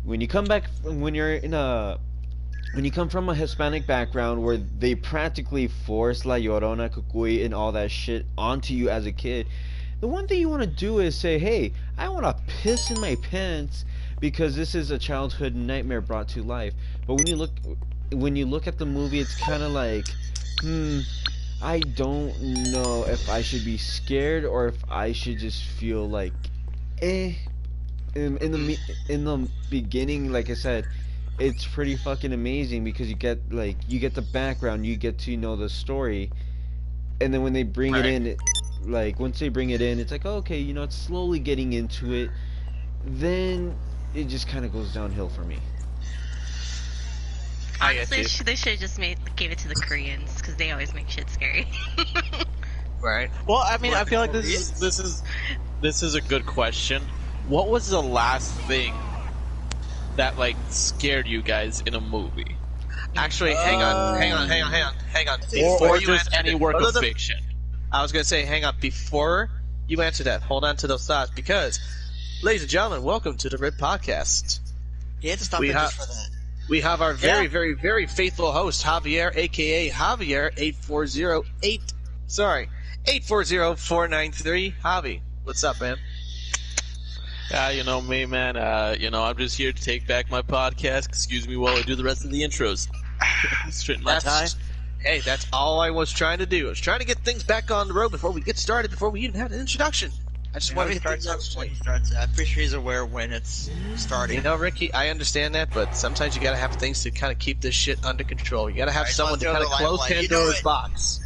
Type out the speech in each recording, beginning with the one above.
When you come back, when you're in a when you come from a Hispanic background where they practically force La Llorona, Cucuy, and all that shit onto you as a kid, the one thing you want to do is say, hey, I want to piss in my pants because this is a childhood nightmare brought to life. But when you look at the movie, it's kind of like, I don't know if I should be scared or if I should just feel like, eh. In the beginning, like I said, it's pretty fucking amazing because you get the background, you get to know the story, and then when they bring it Right. in, like once they bring it in, it's like, oh, okay, it's slowly getting into it. Then it just kind of goes downhill for me. Honestly, they should have just gave it to the Koreans because they always make shit scary. Right. Well, I mean, I feel like this is a good question. What was the last thing that like scared you guys in a movie? Actually, hang on. Or just any work of fiction. I was gonna say, hang on. Before you answer that, hold on to those thoughts because, ladies and gentlemen, welcome to the Red Podcast. You had to stop it just for that. We have our very, very, very faithful host, Javier, aka Javier 840-493. Javi, what's up, man? You know me, man. I'm just here to take back my podcast. Excuse me while I do the rest of the intros. Straighten my tie. Hey, that's all I was trying to do. I was trying to get things back on the road before we get started, before we even had an introduction. I just want to get things out. I'm pretty sure he's aware when it's starting. You know, Ricky, I understand that, but sometimes you gotta have things to kind of keep this shit under control. You gotta have someone to kind of close Pandora's box.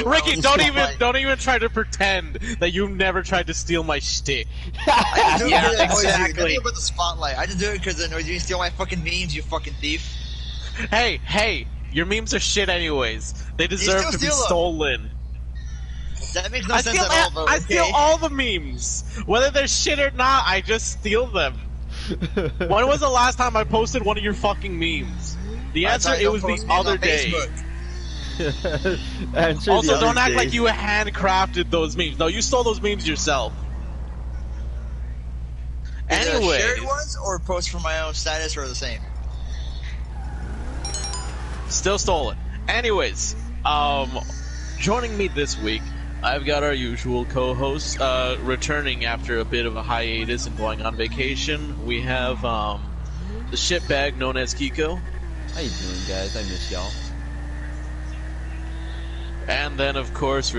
Ricky, don't even try to pretend that you never tried to steal my shtick. Yeah, exactly. About the spotlight. I just do it because it annoys you. Steal my fucking memes, you fucking thief. Hey, your memes are shit anyways. They deserve to be stolen. That makes no sense at all, though. I steal all the memes. Whether they're shit or not, I just steal them. When was the last time I posted one of your fucking memes? The answer, it was the other day. Also, don't act like you handcrafted those memes. No, you stole those memes yourself. Anyway, shared ones or posts from my own status are the same. Still stolen. Anyways, joining me this week, I've got our usual co-host, returning after a bit of a hiatus and going on vacation. We have, the shitbag known as Kiko. How you doing, guys? I miss y'all. And then, of course,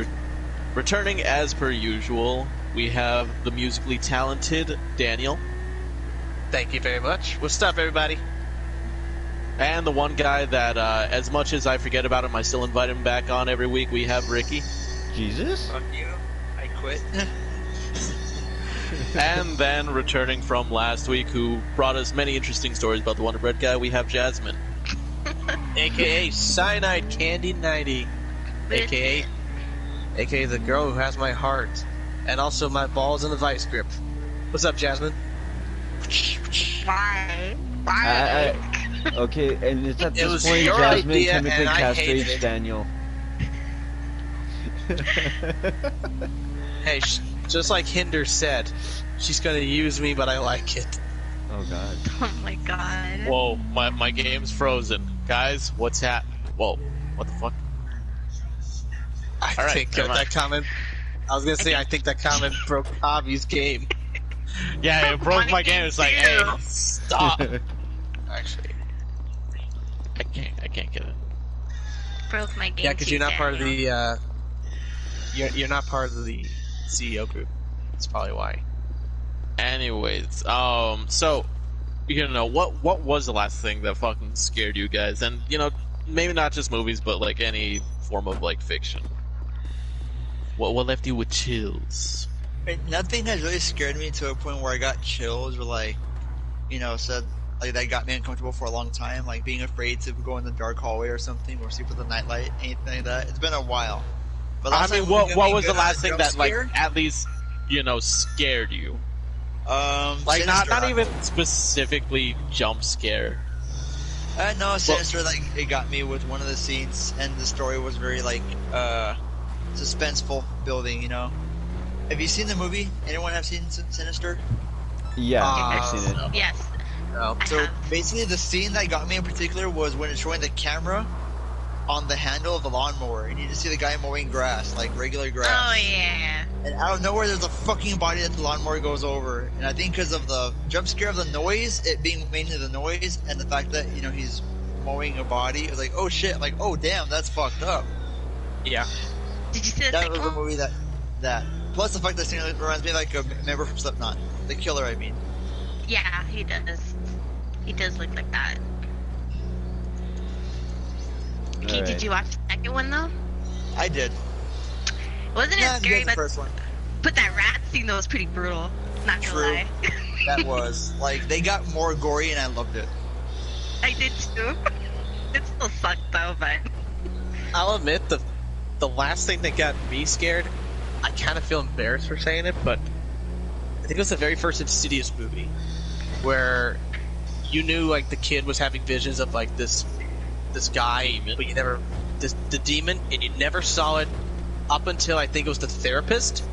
returning as per usual, we have the musically talented Daniel. Thank you very much. What's up, everybody? And the one guy that, as much as I forget about him, I still invite him back on every week. We have Ricky. Jesus? Fuck you. I quit. And then, returning from last week, who brought us many interesting stories about the Wonder Bread guy, we have Jasmine. AKA Cyanide Candy 90. AKA the girl who has my heart. And also my balls in the vice grip. What's up, Jasmine? Bye. Okay, and it's at It this was point your Jasmine idea, chemically and I hated castrates it. Daniel. Hey, just like Hinder said, she's gonna use me, but I like it. Oh god. Oh my god. Whoa, my game's frozen. Guys, what's happening? Whoa, what the fuck? I All right, think never mind. that comment. I was gonna say, I think that comment broke Javi's game. Yeah, it broke my game. It's like, hey, stop. Actually, I can't get it. Broke my game. yeah, because you're not part of the. You're not part of the CEO group. That's probably why. Anyways, so what was the last thing that fucking scared you guys? And maybe not just movies, but like any form of like fiction. What left you with chills? Nothing has really scared me to a point where I got chills or said like that got me uncomfortable for a long time, like being afraid to go in the dark hallway or something or sleep with a nightlight, anything like that. It's been a while. But I mean, what was the last thing that like at least scared you? Like not even specifically jump scare. No, Sinister, like it got me with one of the scenes, and the story was very like suspenseful building. Have you seen the movie? Anyone have seen Sinister? Yeah, I've seen it. Yes. No. So basically, the scene that got me in particular was when it's showing the camera on the handle of the lawnmower, and you just see the guy mowing grass, like regular grass. Oh yeah. And out of nowhere, there's a fucking body that the lawnmower goes over. And I think because of the jump scare of the noise, it being mainly the noise, and the fact that, you know, he's mowing a body, it was like, oh shit, like, oh damn, that's fucked up. Yeah. Did you see the That was second a one? movie that plus the fact that scene reminds me of, like, a member from Slipknot. The killer, I mean. Yeah, he does. He does look like that. Okay, Alright. did you watch the second one though? I did. Wasn't Yeah, it scary? the But first one. that rat scene though was pretty brutal. Not gonna True. lie. That was. Like, they got more gory, and I loved it. I did too. It still sucked though, but I'll admit the last thing that got me scared, I kind of feel embarrassed for saying it, but I think it was the very first Insidious movie where you knew like the kid was having visions of like this guy, but you never the demon, and you never saw it up until I think it was the therapist,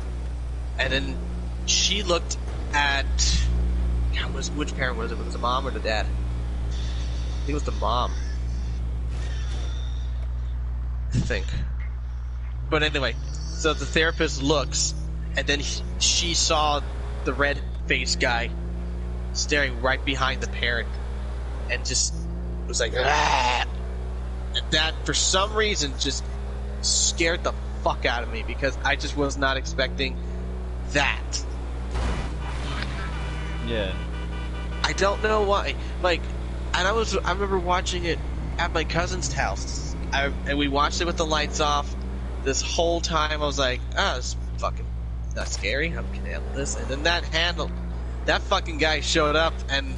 and then she looked at which parent was it? Was it the mom or the dad? I think it was the mom. I think. But anyway, so the therapist looks, and then she saw the red-faced guy staring right behind the parent, and just was like, ah! And that, for some reason, just scared the fuck out of me, because I just was not expecting that. Yeah. I don't know why. Like, and I remember watching it at my cousin's house. And we watched it with the lights off. This whole time I was like, it's fucking not scary. I can handle this. And then that fucking guy showed up, and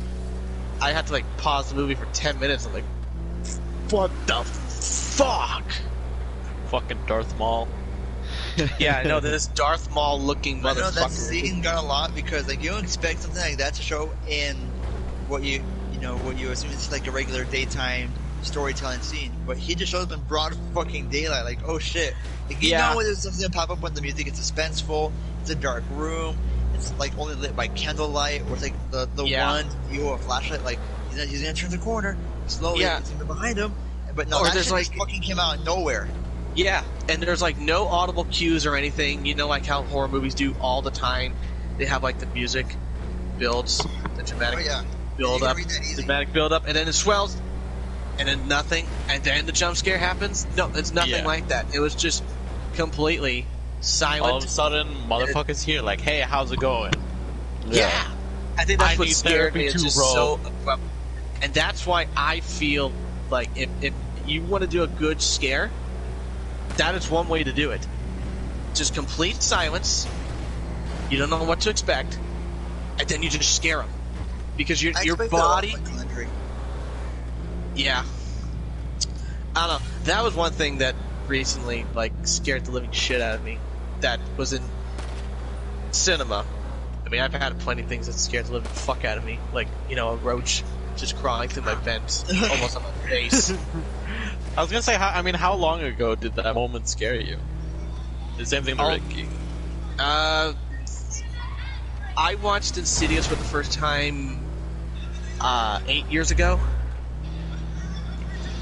I had to like pause the movie for 10 minutes. I'm like, what the fuck? Fucking Darth Maul. Yeah, I know, this Darth Maul looking I know that motherfucker. scene got a lot because, like, you don't expect something like that to show in what you assume is like a regular daytime storytelling scene, but he just shows up in broad fucking daylight. Like, oh shit! Like, you know, there's something that pop up when the music is suspenseful. It's a dark room. It's like only lit by candlelight, or it's like the one view of a flashlight. Like, he's gonna turn the corner slowly. Yeah. It's behind him, but no, Or that there's shit like- just fucking came out of nowhere. Yeah, and there's like no audible cues or anything. You know, like how horror movies do all the time. They have like the music builds, the dramatic Oh yeah, build You up, can read that easy. dramatic build up, and then it swells, and then nothing, and then the jump scare happens. No, it's nothing Yeah. like that. It was just completely silent. All of a sudden, motherfuckers here, like, hey, how's it going? Yeah. I think that's I what need scared therapy me. It's too, just bro. so abrupt. And that's why I feel like if you want to do a good scare, that is one way to do it. Just complete silence. You don't know what to expect, and then you just scare them because I your expect that a lot body. from The Conjuring. Yeah. I don't know. That was one thing that recently like scared the living shit out of me. That was in cinema. I mean, I've had plenty of things that scared the living fuck out of me, like, you know, a roach just crawling through my vent, almost on my face. I was gonna say, how long ago did that moment scare you? The same thing to Oh. Ricky. I watched Insidious for the first time 8 years ago.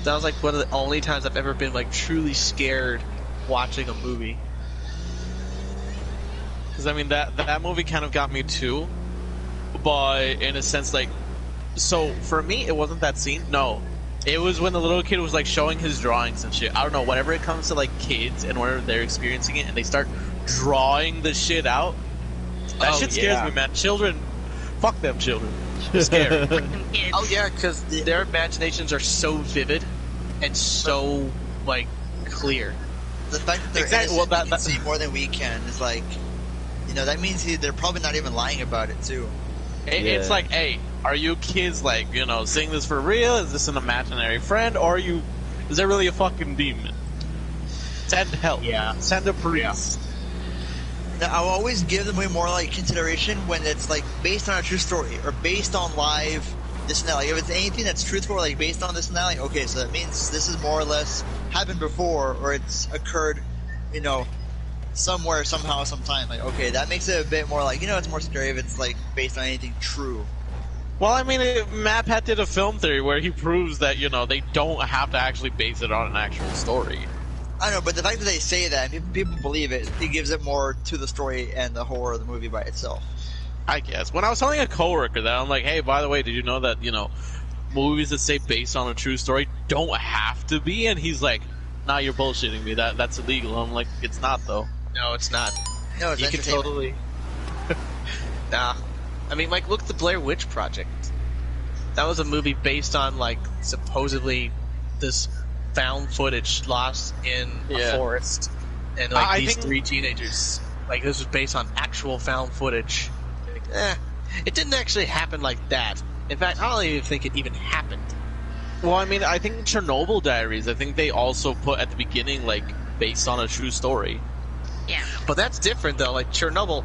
That was like one of the only times I've ever been like truly scared watching a movie. Because I mean, that movie kind of got me too, but in a sense, like, so for me, it wasn't that scene. No, it was when the little kid was like showing his drawings and shit. I don't know. Whenever it comes to like kids and whenever they're experiencing it and they start drawing the shit out, that Oh, shit scares yeah. me, man. Children, fuck them children. They're scary. Fucking kids. Oh yeah, because their imaginations are so vivid and so like clear. The fact that they're Exactly, innocent, well, they that- can see more than we can is like, you know, that means they're probably not even lying about it too. It's Yeah. like, hey, are you kids like, you know, seeing this for real? Is this an imaginary friend, or is there really a fucking demon? Send help. Yeah. Send a priest. Now, I'll always give them way more like consideration when it's like based on a true story or based on live this and that. Like if it's anything that's truthful, like based on this and that, like okay, so that means this is more or less happened before or it's occurred, you know, somewhere, somehow, sometime. Like okay, that makes it a bit more like, you know, it's more scary if it's like based on anything true. Well, I mean, MatPat did a film theory where he proves that, you know, they don't have to actually base it on an actual story. I know, but the fact that they say that and people believe it, it gives it more to the story and the horror of the movie by itself. I guess. When I was telling a coworker that, I'm like, hey, by the way, did you know that, you know, movies that say based on a true story don't have to be? And he's like, nah, you're bullshitting me. That's illegal. I'm like, it's not, though. No, it's not. No, it's You can entertainment. totally. Nah. I mean, like, look at the Blair Witch Project. That was a movie based on, like, supposedly this found footage lost in a forest. And, like, I these think- 3 teenagers. Like, this was based on actual found footage. Like, it didn't actually happen like that. In fact, I don't even think it even happened. Well, I mean, I think Chernobyl Diaries, I think they also put at the beginning, like, based on a true story. Yeah. But that's different, though. Like, Chernobyl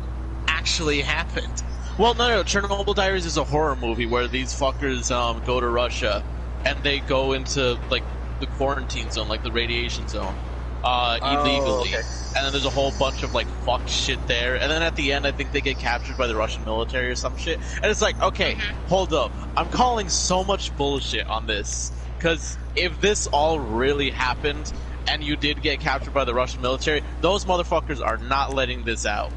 actually happened. Well, no, Chernobyl Diaries is a horror movie where these fuckers go to Russia and they go into, like, the quarantine zone, like the radiation zone, illegally. Okay. And then there's a whole bunch of, like, fuck shit there. And then at the end, I think they get captured by the Russian military or some shit. And it's like, okay, hold up. I'm calling so much bullshit on this. Because if this all really happened and you did get captured by the Russian military, those motherfuckers are not letting this out.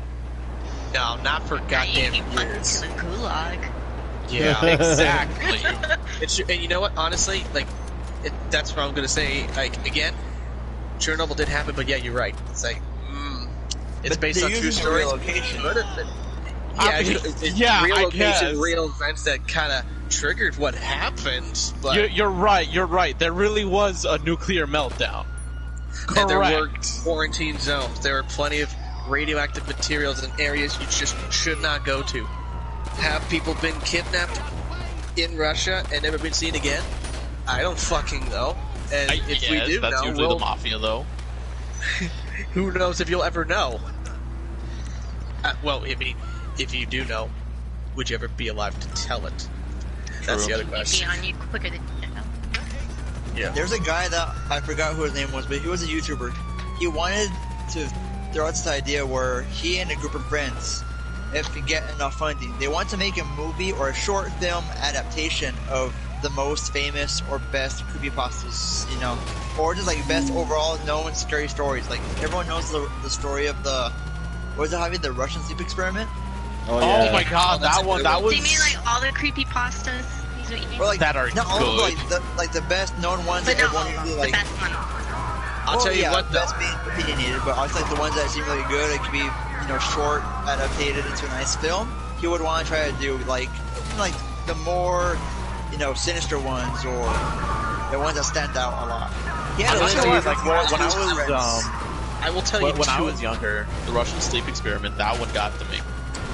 No, not for goddamn Get fucked years. to the gulag. Yeah. Exactly. And you know what? Honestly, like, that's what I'm gonna say. Like, again, Chernobyl did happen, but yeah, you're right. It's like, it's But based they're on true using stories. relocation. Yeah, it's Yeah, real I location, guess. real events that kind of triggered what happened. But You're right. There really was a nuclear meltdown. and there were Correct. quarantine zones. There were plenty of radioactive materials in areas you just should not go to. Have people been kidnapped in Russia and never been seen again? I don't fucking know. And if we do that's know, usually we'll, the mafia, though. who knows if you'll ever know? Well, I mean, if you do know, would you ever be alive to tell it? That's the other It'd be question. on you quicker than you know. Yeah. There's a guy that I forgot who his name was, but he was a YouTuber. He wanted to throw out this idea where he and a group of friends, if we get enough funding, they want to make a movie or a short film adaptation of the most famous or best creepypastas, you know, or just like best overall known scary stories. Like everyone knows the story of the, what was it, Javi, the Russian sleep experiment? Oh Oh yeah. my god, that's that a one, good that one. was... Do you mean like all the creepy pastas? Is what you mean? Or like That are not all of good. them, like the best known ones But that no, everyone usually the like. best one. I'll tell you yeah, what, though. that's being opinionated, but I like the ones that seem really good. It could be, you know, short, adapted into a nice film. He would want to try to do like the more, you know, sinister ones or the ones that stand out a lot. He had I'm a not list gonna lie, of like, when I his friends. was, I will tell you when I two- was younger, the Russian sleep experiment, that one got to me.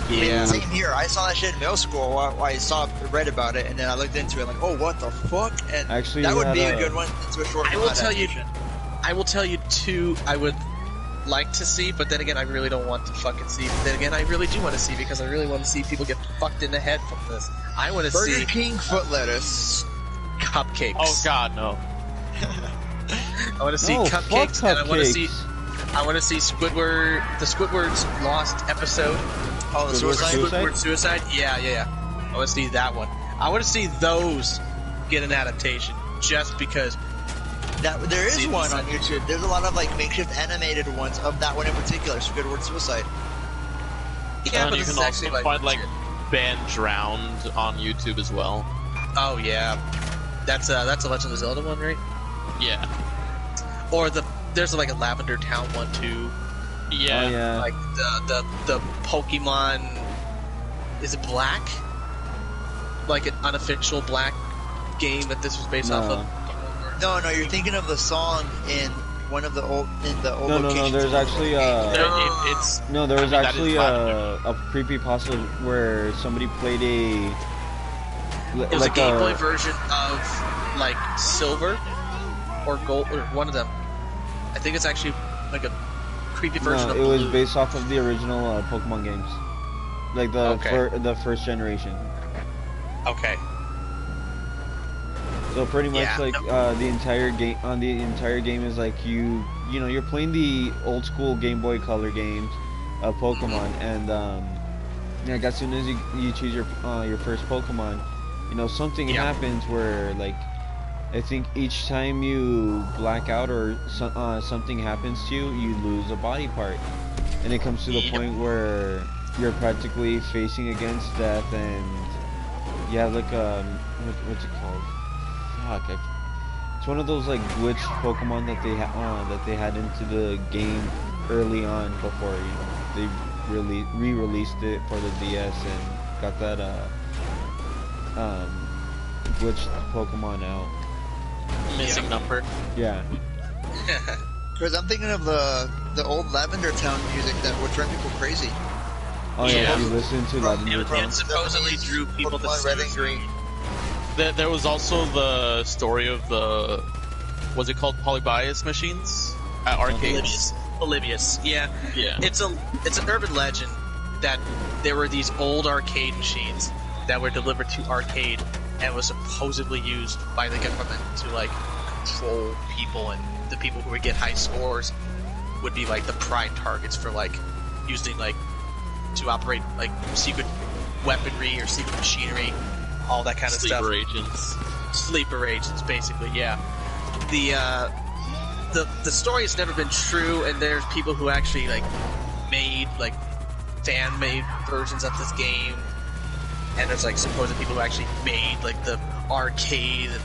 Yeah. Same here. I saw that shit in middle school. I read about it, and then I looked into it. Like, oh, what the fuck? And Actually, that you would had be a a- good one into a short. I film will tell you. adaptation. I will tell you two I would like to see, but then again, I really don't want to fucking see. But then again, I really do want to see because I really want to see people get fucked in the head from this. I want to Burger see King foot lettuce. cupcakes. Oh god, no. I want to see No, cupcakes, fuck and I want to see. cupcakes. I want to see Squidward, the Squidward's Lost episode. Oh, the Squidward suicide. Suicide? Squidward Suicide. Yeah. I want to see that one. I want to see those get an adaptation, just because. There is See, one on YouTube. There's a lot of like makeshift animated ones of that one in particular, Squidward Suicide. Yeah, And but you this can is also actually find, like. Ben Drowned on YouTube as well. Oh yeah, that's a Legend of Zelda one, right? Yeah. Or there's like a Lavender Town one too. Yeah. Oh yeah. Like the Pokemon, is it Black? Like an unofficial Black game that this was based off No. of. No, you're thinking of the song in one of the old No, locations. there's actually It's no, there was I mean, that actually is Lavender. a creepypasta where somebody played It was like a Game Boy version of like Silver or Gold or one of them. I think it's actually like a creepy version No, of it was Blue. based off of the original Pokemon games, like the Okay. the first generation. Okay. So pretty much Yeah, like the entire game is like you know you're playing the old school Game Boy Color games of Pokemon, and like as soon as you choose your first Pokemon, You know, something Yeah. happens where, like, I think each time you black out or something happens to you, you lose a body part. And it comes to the Yep. point where you're practically facing against death, and you have like what's it called? Fuck, it's one of those like glitch Pokemon that they had into the game early on before they really re-released it for the DS and got that glitched Pokemon out. Missing number. Yeah. Because I'm thinking of the old Lavender Town music that would drive people crazy. Oh yeah, Yeah. if you listen to Lavender It Town. supposedly drew people to Pokemon Red and Green. There was also the story of the, was it called Polybius machines at arcades? Polybius. Yeah. Yeah. It's an urban legend that there were these old arcade machines that were delivered to arcade and was supposedly used by the government to like control people, and the people who would get high scores would be like the prime targets for like using like to operate like secret weaponry or secret machinery, all that kind of stuff. Sleeper agents. Sleeper agents, basically. Yeah. The story has never been true, and there's people who actually like made like fan-made versions of this game, and there's like supposed people who actually made like the arcade, and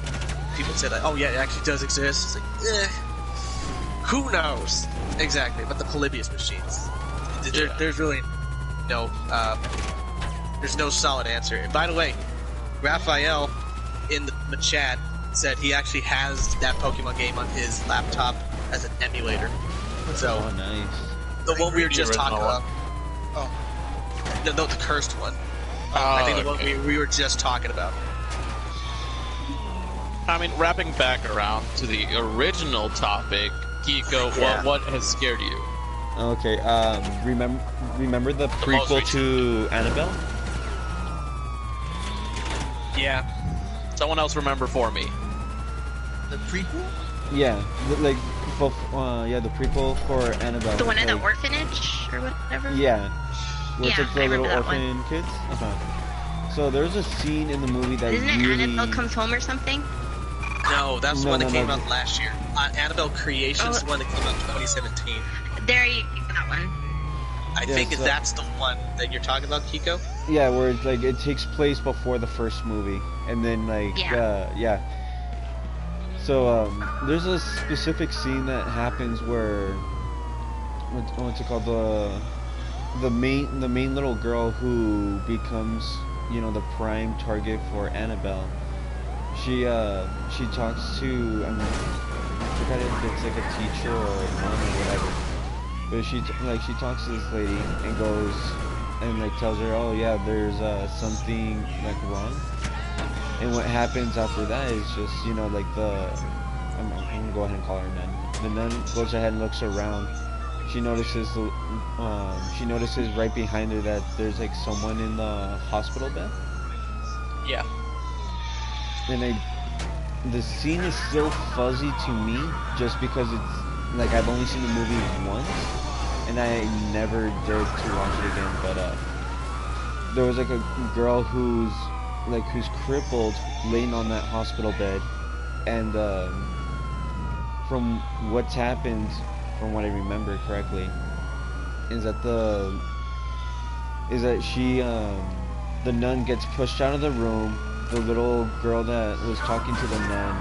people said like, oh yeah, it actually does exist. It's like, who knows exactly? But the Polybius machines, there's really no there's no solid answer. And by the way, Raphael in the chat said he actually has that Pokemon game on his laptop as an emulator. So Oh nice. the one we were just The talking original about. Oh, no, the cursed one. Oh, I think the okay. one we were just talking about. I mean, wrapping back around to the original topic, Kiko, Yeah. what has scared you? Okay. Remember the most prequel recent. to Annabelle? Yeah. Someone else remember for me. The prequel? Yeah, like, yeah, the prequel for Annabelle. The one in the like, orphanage or whatever. Yeah, where it's Yeah, like the I little remember that orphan kids. So there's a scene in the movie that Isn't it really. Annabelle Comes Home or something? No, that's the No, one that no, came no. out last year. Annabelle Creations, the one that came out in 2017. There you go, that one. I Yeah, think so- that's the one that you're talking about, Kiko. Yeah, where it's like it takes place before the first movie, and then like Yeah. So there's a specific scene that happens where what's it called, the main little girl who becomes, you know, the prime target for Annabelle. She talks to, I forgot if it's like a teacher or a mom or whatever, but she talks to this lady and goes and like tells her, oh yeah, there's something like wrong. And what happens after that is just, you know, like I'm gonna go ahead and call her nun. The nun goes ahead and looks around. She notices right behind her that there's like someone in the hospital bed. Yeah. And the scene is still fuzzy to me just because it's like I've only seen the movie once and I never dared to watch it again. But there was like a girl who's crippled, laying on that hospital bed, and from what's happened, from what I remember correctly, is that she the nun gets pushed out of the room. The little girl that was talking to the nun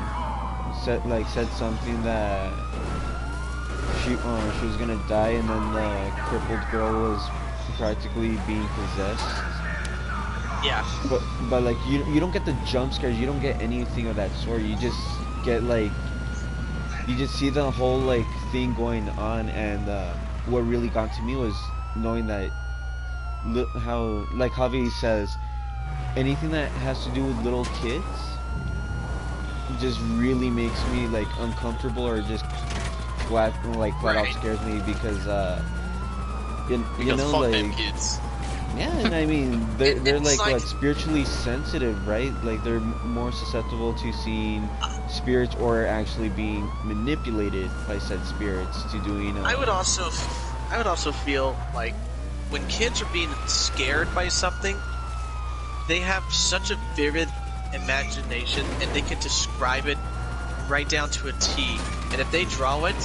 said something that she was gonna die, and then the crippled girl was practically being possessed. Yeah. But like you don't get the jump scares, you don't get anything of that sort. You just get like, you just see the whole like thing going on, and what really got to me was knowing that how, like Javi says, anything that has to do with little kids just really makes me like uncomfortable, or just flat out scares me, because you know, fuck like, them kids. yeah, and I mean, they're It's like, like- what, spiritually sensitive, right? Like they're more susceptible to seeing spirits or actually being manipulated by said spirits to doing. I would also feel like when kids are being scared by something, they have such a vivid imagination, and they can describe it right down to a T. And if they draw it,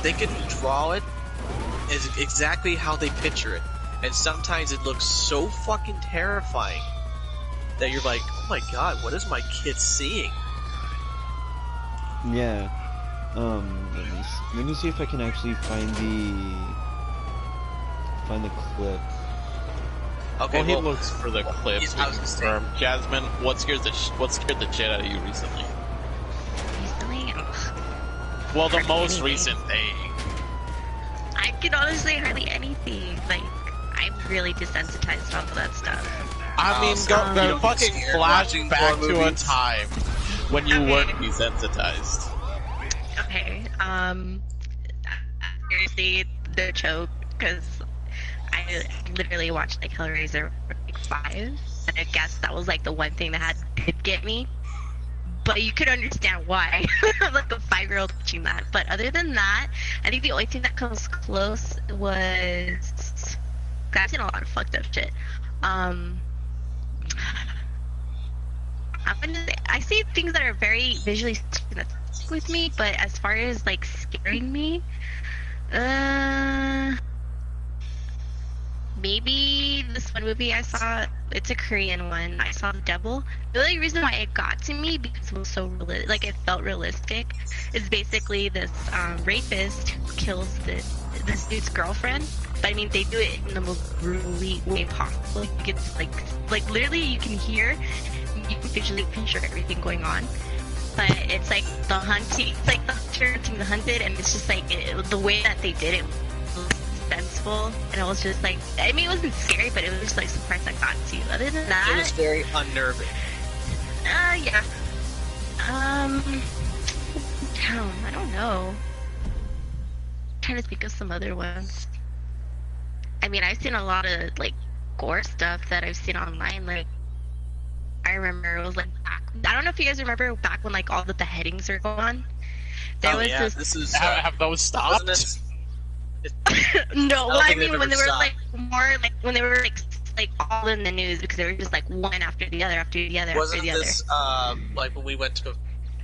they can draw it as exactly how they picture it. And sometimes it looks so fucking terrifying that you're like, oh my god, what is my kid seeing? Yeah. Let me see if I can actually find the clip. Okay, Well, he looks for the clips. I was gonna say- Jasmine, what scared the shit out of you recently? Recently, Well, the Hardly most anything. recent thing. I can honestly hardly anything. Like, I'm really desensitized off of that stuff. I mean, so go you don't fucking get scared flash watching back horror to a movies? time when you Okay. weren't desensitized. Okay, seriously, the choke, because I literally watched like Hellraiser like 5, and I guess that was like the one thing that did get me. But you could understand why. I'm like a 5-year-old watching that. But other than that, I think the only thing that comes close was... I've seen a lot of fucked up shit. I'm gonna say, I see things that are very visually that stick with me, but as far as like scaring me, maybe this one movie I saw. It's a Korean one. I saw The Devil. The only reason why it got to me because it was so like it felt realistic. Is basically this rapist who kills this dude's girlfriend. But I mean, they do it in the most brutally way possible. You get like literally you can hear, you can visually picture everything going on. But it's like the hunting, it's like the hunter hunting the hunted, and it's just like the way that they did it was suspenseful, and it was just like, I mean, it wasn't scary, but it was just like some parts that got to you. Other than that, It was very unnerving. yeah. I don't know. I'm trying to think of some other ones. I mean, I've seen a lot of like gore stuff that I've seen online. Like, I remember it was like back. I don't know if you guys remember back when like all the beheadings were going on. There was this. This is Have those stopped? wasn't it? No, don't I think they've mean when ever they were stopped. like more like when they were like all in the news because they were just like one after the other after the other Wasn't after the other. this like when we went to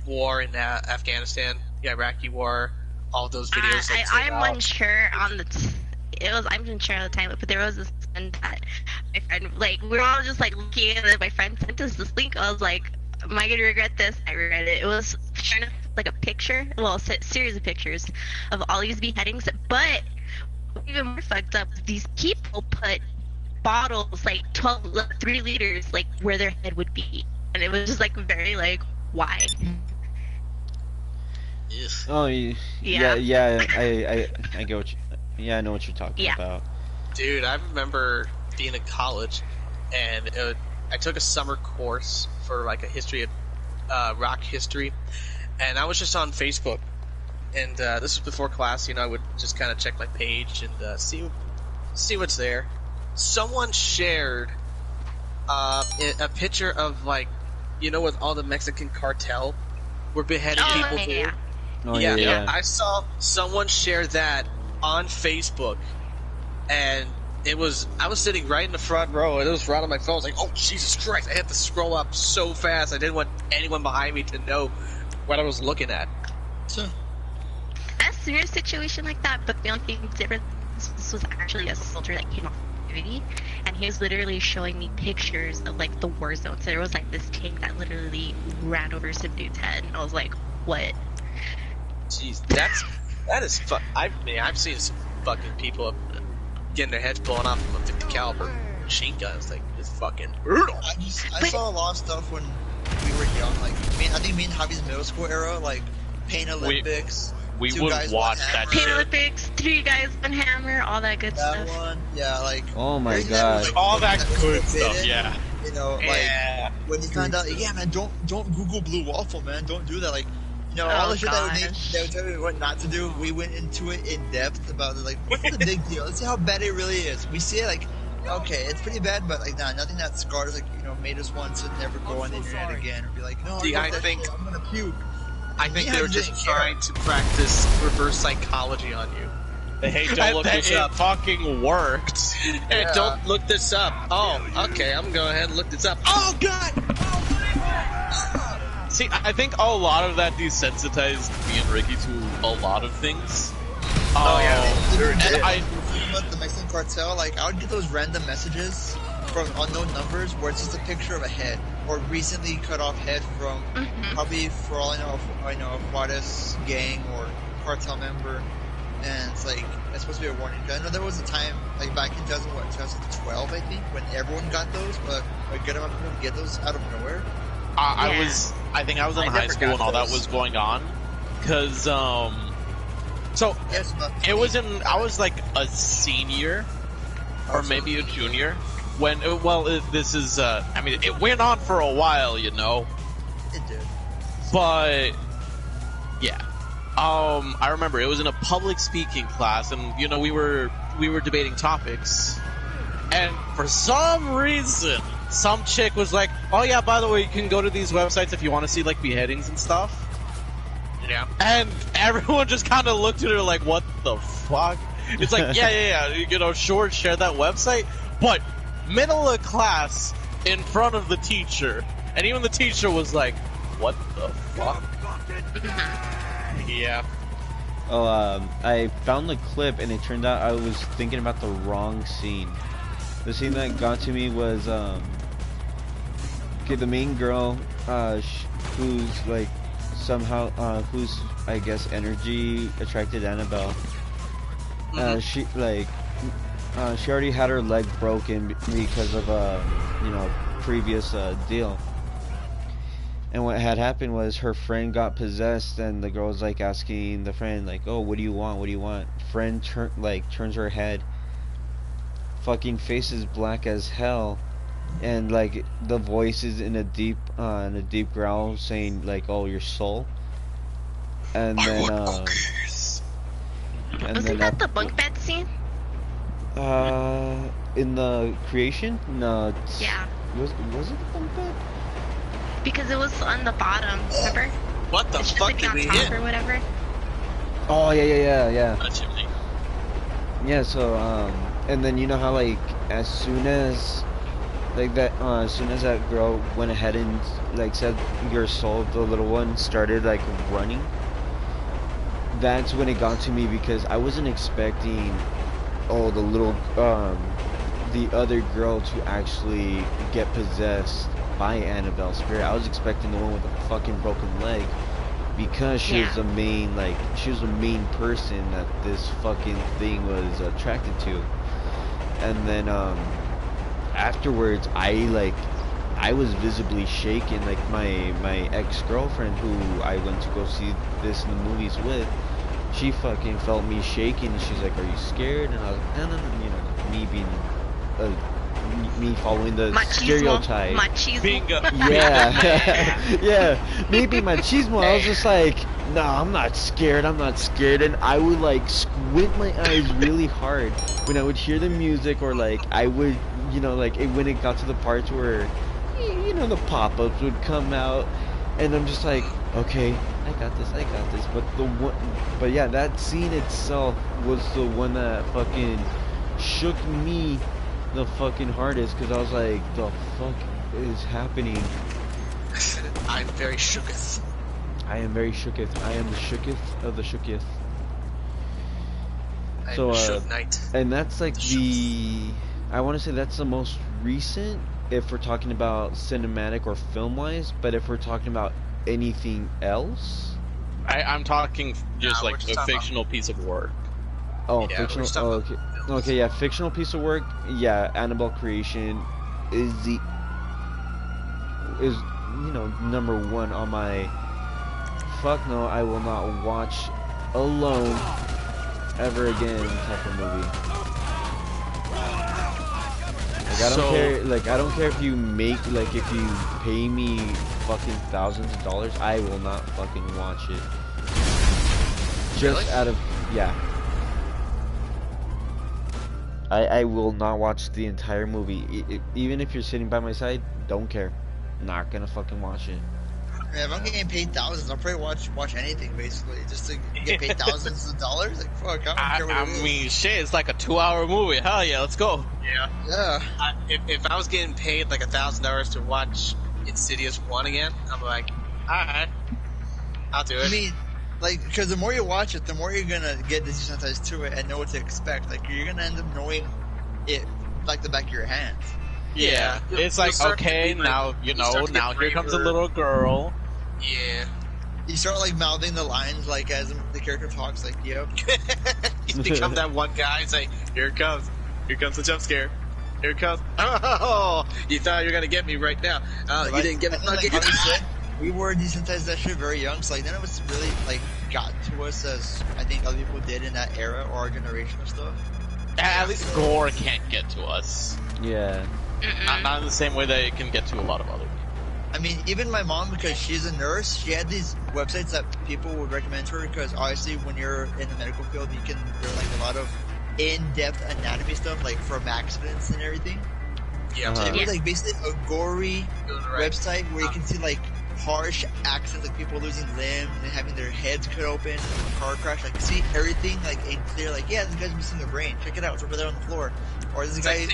war in Afghanistan, the Iraqi war, all those videos? that came I'm out? unsure on the. I'm unsure at the time, but there was this one that my friend, like, we were all just like looking at it. My friend sent us this link. I was like, am I gonna regret this? I regret it. It was showing us like a picture, well, a series of pictures of all these beheadings. But even more fucked up, these people put bottles like 3 liters, like where their head would be, and it was just like very like why? Ugh. Oh, Yeah. yeah. I get what you. Yeah, I know what you're talking Yeah. about. Dude, I remember being in college, and I took a summer course for like a history of rock history, and I was just on Facebook, and this was before class. You know, I would just kind of check my page and see what's there. Someone shared a picture of like, you know, with all the Mexican cartel were beheading Oh, people. yeah, too. yeah. Oh Yeah, I saw someone share that on Facebook, and I was sitting right in the front row, and it was right on my phone. I was like, oh, Jesus Christ, I had to scroll up so fast. I didn't want anyone behind me to know what I was looking at. A similar situation like that, but the only thing different, this was actually a soldier that came off duty, and he was literally showing me pictures of like the war zone. So there was like this tank that literally ran over some dude's head, and I was like, what? Jeez, that is I've seen some fucking people getting their heads blown off from a 50 caliber machine gun. It's like, it's fucking brutal. I saw a lot of stuff when we were young. Like, I think me and Javi's middle school era, like Pain Olympics. We Two would guys, watch one that hammer. Pain shit. Olympics, 3 guys, 1 hammer, all that good That stuff. one, yeah, like. Oh my everything god. was, like, All that was good forbidden, stuff, yeah. You know, like Yeah. when you find out, yeah, man, don't Google Blue Waffle, man, don't do that. Like, you know, all Oh, the shit gosh. that would tell me what not to do. We went into it in depth about it. Like, what's the big deal? Let's see how bad it really is. We see it like, okay, it's pretty bad, but like, nah, nothing that scarred us. Like, you know, made us want to never go on the internet again or be like, no, See, I that think- shit, I'm gonna puke. I think Yeah, they were I just didn't trying to practice reverse psychology on you. Hey, don't look this it up. fucking worked. Hey, don't look this up. Oh, okay, I'm going to go ahead and look this up. Oh, God! Oh, my See, I think a lot of that desensitized me and Ricky to a lot of things. Oh, yeah. But the Mexican cartel, like, I would get those random messages from unknown numbers where it's just a picture of a head or recently cut off head from probably, for all I know, a Juarez gang or cartel member, and it's like it's supposed to be a warning. I know there was a time like back in 2012, I think, when everyone got those, but a good amount of people get those out of nowhere. I think I was in high school when all that was going on, because so Yes, but it was I was like a senior or maybe a junior when this is I mean it went on for a while, you know, it did. but yeah. I remember it was in a public speaking class, and you know we were debating topics, and for some reason, some chick was like, "Oh yeah, by the way, you can go to these websites if you want to see like beheadings and stuff." Yeah. And everyone just kind of looked at her like, "What the fuck?" It's like, yeah, you know, sure, share that website, but middle of class in front of the teacher, and even the teacher was like, "What the fuck?" Yeah. I found the clip and it turned out I was thinking about the wrong scene. The scene that got to me was okay, the main girl who's like somehow whose I guess energy attracted Annabelle. She already had her leg broken because of you know, previous deal. And what had happened was her friend got possessed, and the girl was like asking the friend like, "Oh, what do you want? What do you want?" Friend turns her head. Fucking face is black as hell, and like the voice is in a deep growl saying like, "Oh, your soul." And then Wasn't that the bunk bed scene? in the creation? No. Yeah. Was it the bunk bed? Because it was on the bottom, remember? What the It's just fuck sitting did on we top hit? or whatever. Oh yeah. A chimney. Yeah, so and then you know how like as soon as that girl went ahead and like said your soul, the little one started like running. That's when it got to me because I wasn't expecting the other girl to actually get possessed by Annabelle's spirit. I was expecting the one with the fucking broken leg because she was the main person that this fucking thing was attracted to. And then afterwards I was visibly shaken, like my ex-girlfriend who I went to go see this in the movies with, she fucking felt me shaking and she's like, "Are you scared?" And I was like, no, you know, me being me following the stereotype. Machismo. Bingo. Yeah, maybe machismo. I was just like, no, I'm not scared, and I would like squint my eyes really hard when I would hear the music, or like I would, you know, like when it got to the parts where, you know, the pop-ups would come out, and I'm just like, okay, I got this. But yeah, that scene itself was the one that fucking shook me the fucking hardest, because I was like, the fuck is happening? I'm very shooketh. I am very shooketh. I am the shooketh of the shooketh. I'm So, Shook Knight. And that's like I want to say that's the most recent, if we're talking about cinematic or film-wise, but if we're talking about anything else... I'm talking just we're like just a talking fictional piece of work. Oh, Yeah, fictional. we're just Oh, talking okay. about films. Okay, yeah, fictional piece of work. Yeah, Annabelle Creation is you know, number one on my. Fuck no, I will not watch alone ever again type of movie. Like I don't care. Like I don't care if you if you pay me fucking thousands of dollars, I will not fucking watch it. Just Really? out of I will not watch the entire movie. Even if you're sitting by my side, don't care. Not gonna fucking watch it. Yeah, if I'm getting paid thousands, I'll probably watch anything basically, just to get paid thousands of dollars. Like fuck, I don't care what it is. mean, shit, it's like a 2-hour movie. Hell yeah, let's go. Yeah. Yeah. If I was getting paid like $1,000 to watch Insidious 1 again, I'm like, Alright. I'll do it. I mean, like, because the more you watch it, the more you're gonna get desensitized to it and know what to expect. Like, you're gonna end up knowing it like the back of your hands. Yeah. It's like, okay, now, you know, now here comes a little girl. Yeah. You start like mouthing the lines like as the character talks. Like, yep. You become that one guy and say, here it comes. Here comes the jump scare. Here it comes. Oh, you thought you were gonna get me right now. You didn't get me. Like how you said, we were desensitized to that shit very young, so like none of us really like got to us as I think other people did in that era or our generation of stuff. At least gore can't get to us. Yeah. Not in the same way that it can get to a lot of other people. I mean, even my mom, because she's a nurse, she had these websites that people would recommend to her because obviously when you're in the medical field, you can learn like a lot of in-depth anatomy stuff, like from accidents and everything. Yeah. So it was like basically a gory Right. website where you can see like harsh accidents, like people losing limbs and having their heads cut open from a car crash. Like see everything like in clear. Like yeah, this guy's missing a brain. Check it out. It's over there on the floor. Or this guy.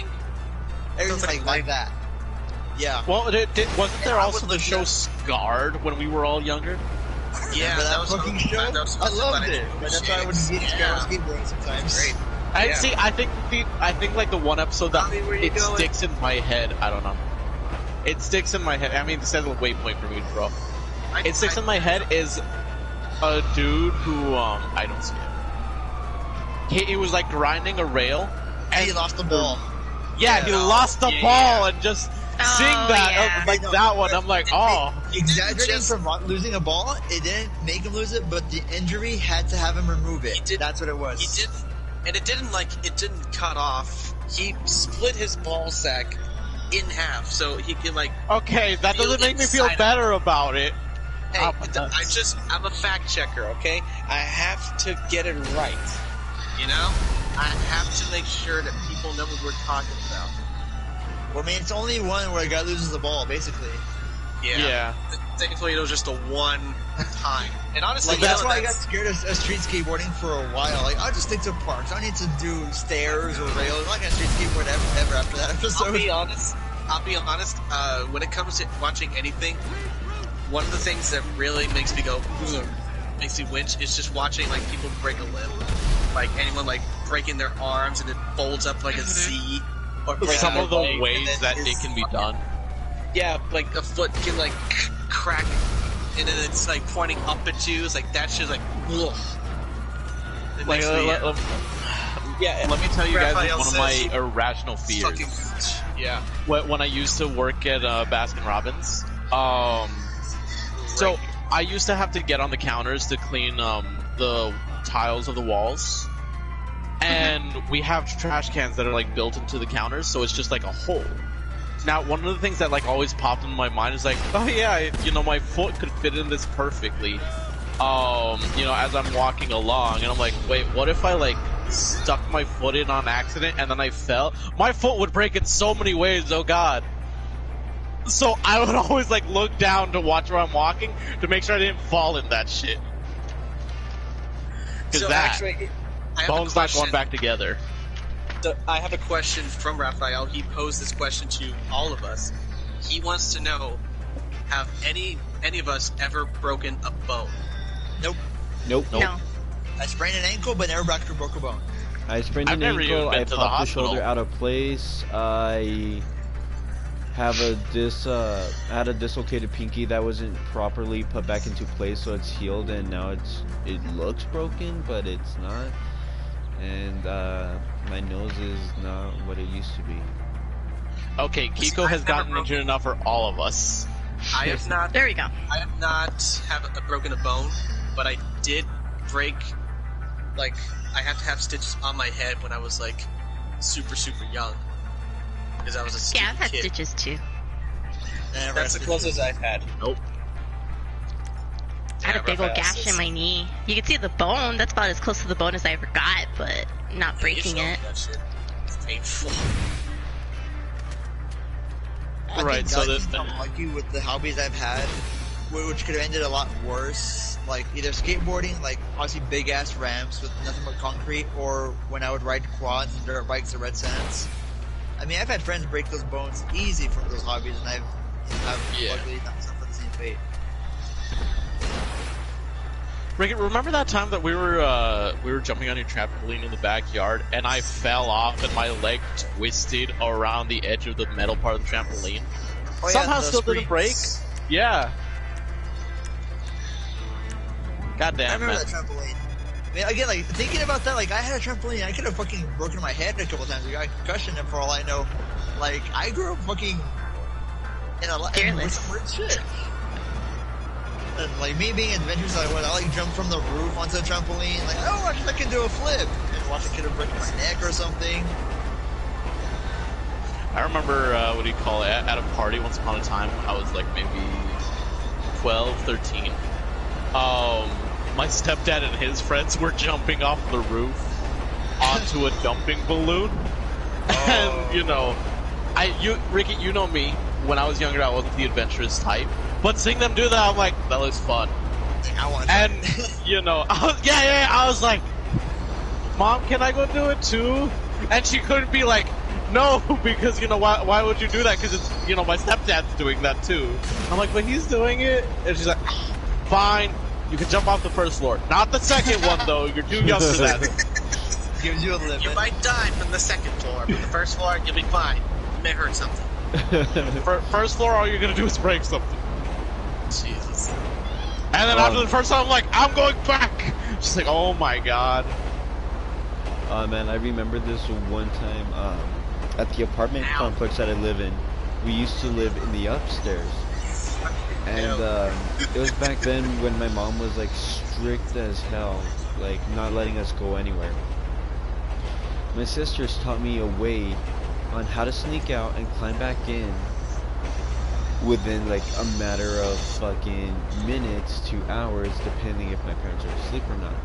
Everything like that. Yeah. Well, wasn't there I also would the look show up- Scarred when we were all younger? Yeah, Remember that fucking show? that was I loved hosted it. by But that's why I would get scared of skateboarding sometimes. Great. I Yeah. see. I think like the one episode that Tommy, where you it going? sticks in my head. I don't know. It sticks in my head. I mean, it says a waypoint for me, bro. It sticks in my head is a dude who I don't see it. He was like grinding a rail, And he lost the ball. yeah, he lost the ball and just seeing that yeah. like that one. I'm like, oh, Exaggerating Just- from losing a ball, it didn't make him lose it, but the injury had to have him remove it. He did- That's what it was. He didn't, and it didn't cut off. He split his ball sack in half, so he could like. okay, that doesn't make me feel Inside better about it. Hey, Oh, but that's- I'm a fact checker, okay? I have to get it right. You know, I have to make sure that people know what we're talking about. Well, I mean, it's only one where a guy loses the ball, basically. Yeah. Thankfully, it was just a one time, and honestly, Like, you that's know, why I got scared of street skateboarding for a while. Like, I'll just stick to parks. I don't need to do stairs or rails. I'm not gonna street skateboard ever after that episode. I'll be honest. When it comes to watching anything, one of the things that really makes me go, "Ugh," makes me winch, is just watching like people break a limb, like anyone like breaking their arms and it folds up like a Z, or breaking Some their of the leg, and ways then that his it can be fucking- done. Yeah, like a foot can like crack, and then it's like pointing up at you. It's like that shit's like, ugh. It Like, makes me, yeah. let me tell you guys Raphael one of says my he irrational fears. fucking, yeah. When I used to work at Baskin Robbins, so I used to have to get on the counters to clean the tiles of the walls, and we have trash cans that are like built into the counters, so it's just like a hole. Now, one of the things that like always popped in my mind is like, oh yeah, you know, my foot could fit in this perfectly. You know, as I'm walking along, and I'm like, wait, what if I like stuck my foot in on accident and then I fell? My foot would break in so many ways, oh god. So I would always like look down to watch where I'm walking to make sure I didn't fall in that shit. Cause So that actually, I have a bones not going question. back together. I have a question from Raphael. He posed this question to all of us. He wants to know, have any of us ever broken a bone? Nope. Nope. No. I sprained an ankle, but never broke a bone. I sprained I've an never even ankle. been I to the popped the hospital. shoulder out of place. I have a had a dislocated pinky that wasn't properly put back into place, so it's healed, and now it looks broken, but it's not. And my nose is not what it used to be. Okay, Kiko I've has never gotten broken- injured enough for all of us. I have not. There we go. I have not broken a bone, but I did break. Like, I have to have stitches on my head when I was like super young, because I was a Yeah, stupid I've had kid. stitches too. Never That's the had closest I've had. Nope. I had a big old Raphael gash says- in my knee. You can see the bone. That's about as close to the bone as I ever got, but not breaking You showed it. me that shit. It's painful. I Right, think so I this- think I'm lucky with the hobbies I've had, which could have ended a lot worse. Like either skateboarding, like obviously big ass ramps with nothing but concrete, or when I would ride quads and dirt bikes at red sands. I mean, I've had friends break those bones easy from those hobbies, and I've Yeah. luckily not suffered the same fate. Rick, remember that time that we were jumping on your trampoline in the backyard, and I fell off and my leg twisted around the edge of the metal part of the trampoline? Oh, Somehow yeah, the still didn't break. springs. Yeah. I Goddamn, remember man. that trampoline. I mean, again, like, thinking about that, like, I had a trampoline, I could have fucking broken my head a couple times. I got a concussion, and for all I know, like, I grew up fucking in a lot of weird shit. And, like, me being adventurous, I like, jump from the roof onto the trampoline, like, oh, I can do a flip, and watch a kid break my neck or something. I remember, what do you call it, at a party once upon a time, I was like maybe 12, 13. My stepdad and his friends were jumping off the roof onto a dumping balloon. And, you know, Ricky, you know me, when I was younger I wasn't the adventurous type. But seeing them do that, I'm like, that looks fun. I want to And, you know, I was like, Mom, can I go do it too? And she couldn't be like, no, because, you know, why would you do that? Because it's, you know, my stepdad's doing that too. I'm like, but he's doing it? And she's like, fine, you can jump off the first floor. Not the second one, though, you're too young for that. gives you a limit. You might die from the second floor, but the first floor, you'll be fine. You may hurt something. First floor, all you're gonna do is break something. Jesus. And then after the first time, I'm like, I'm going back! She's like, oh my god. Man, I remember this one time, at the apartment complex that I live in. We used to live in the upstairs. And, it was back then when my mom was, like, strict as hell, like, not letting us go anywhere. My sisters taught me a way on how to sneak out and climb back in within, like, a matter of fucking minutes to hours, depending if my parents are asleep or not.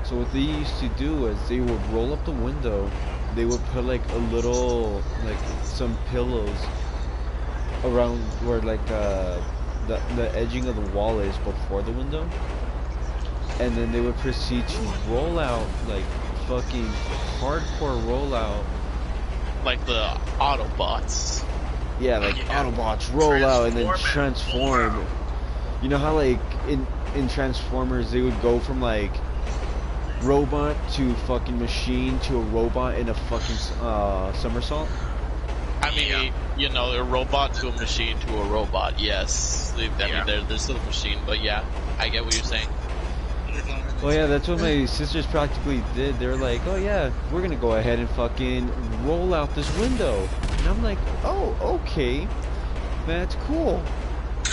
So what they used to do was they would roll up the window, they would put like a little, like some pillows around where like the edging of the wall is before the window, and then they would proceed to roll out, like fucking hardcore rollout. Like the Autobots. Yeah, like Autobots roll out and then transform. You know how like in Transformers they would go from like robot to fucking machine to a robot in a fucking somersault? I mean, you know, a robot to a machine to a robot, yes. I mean, they're still a machine, but yeah, I get what you're saying. Well, yeah, that's what my sisters practically did. They were like, oh yeah, we're gonna go ahead and fucking roll out this window. And I'm like, oh, okay, that's cool.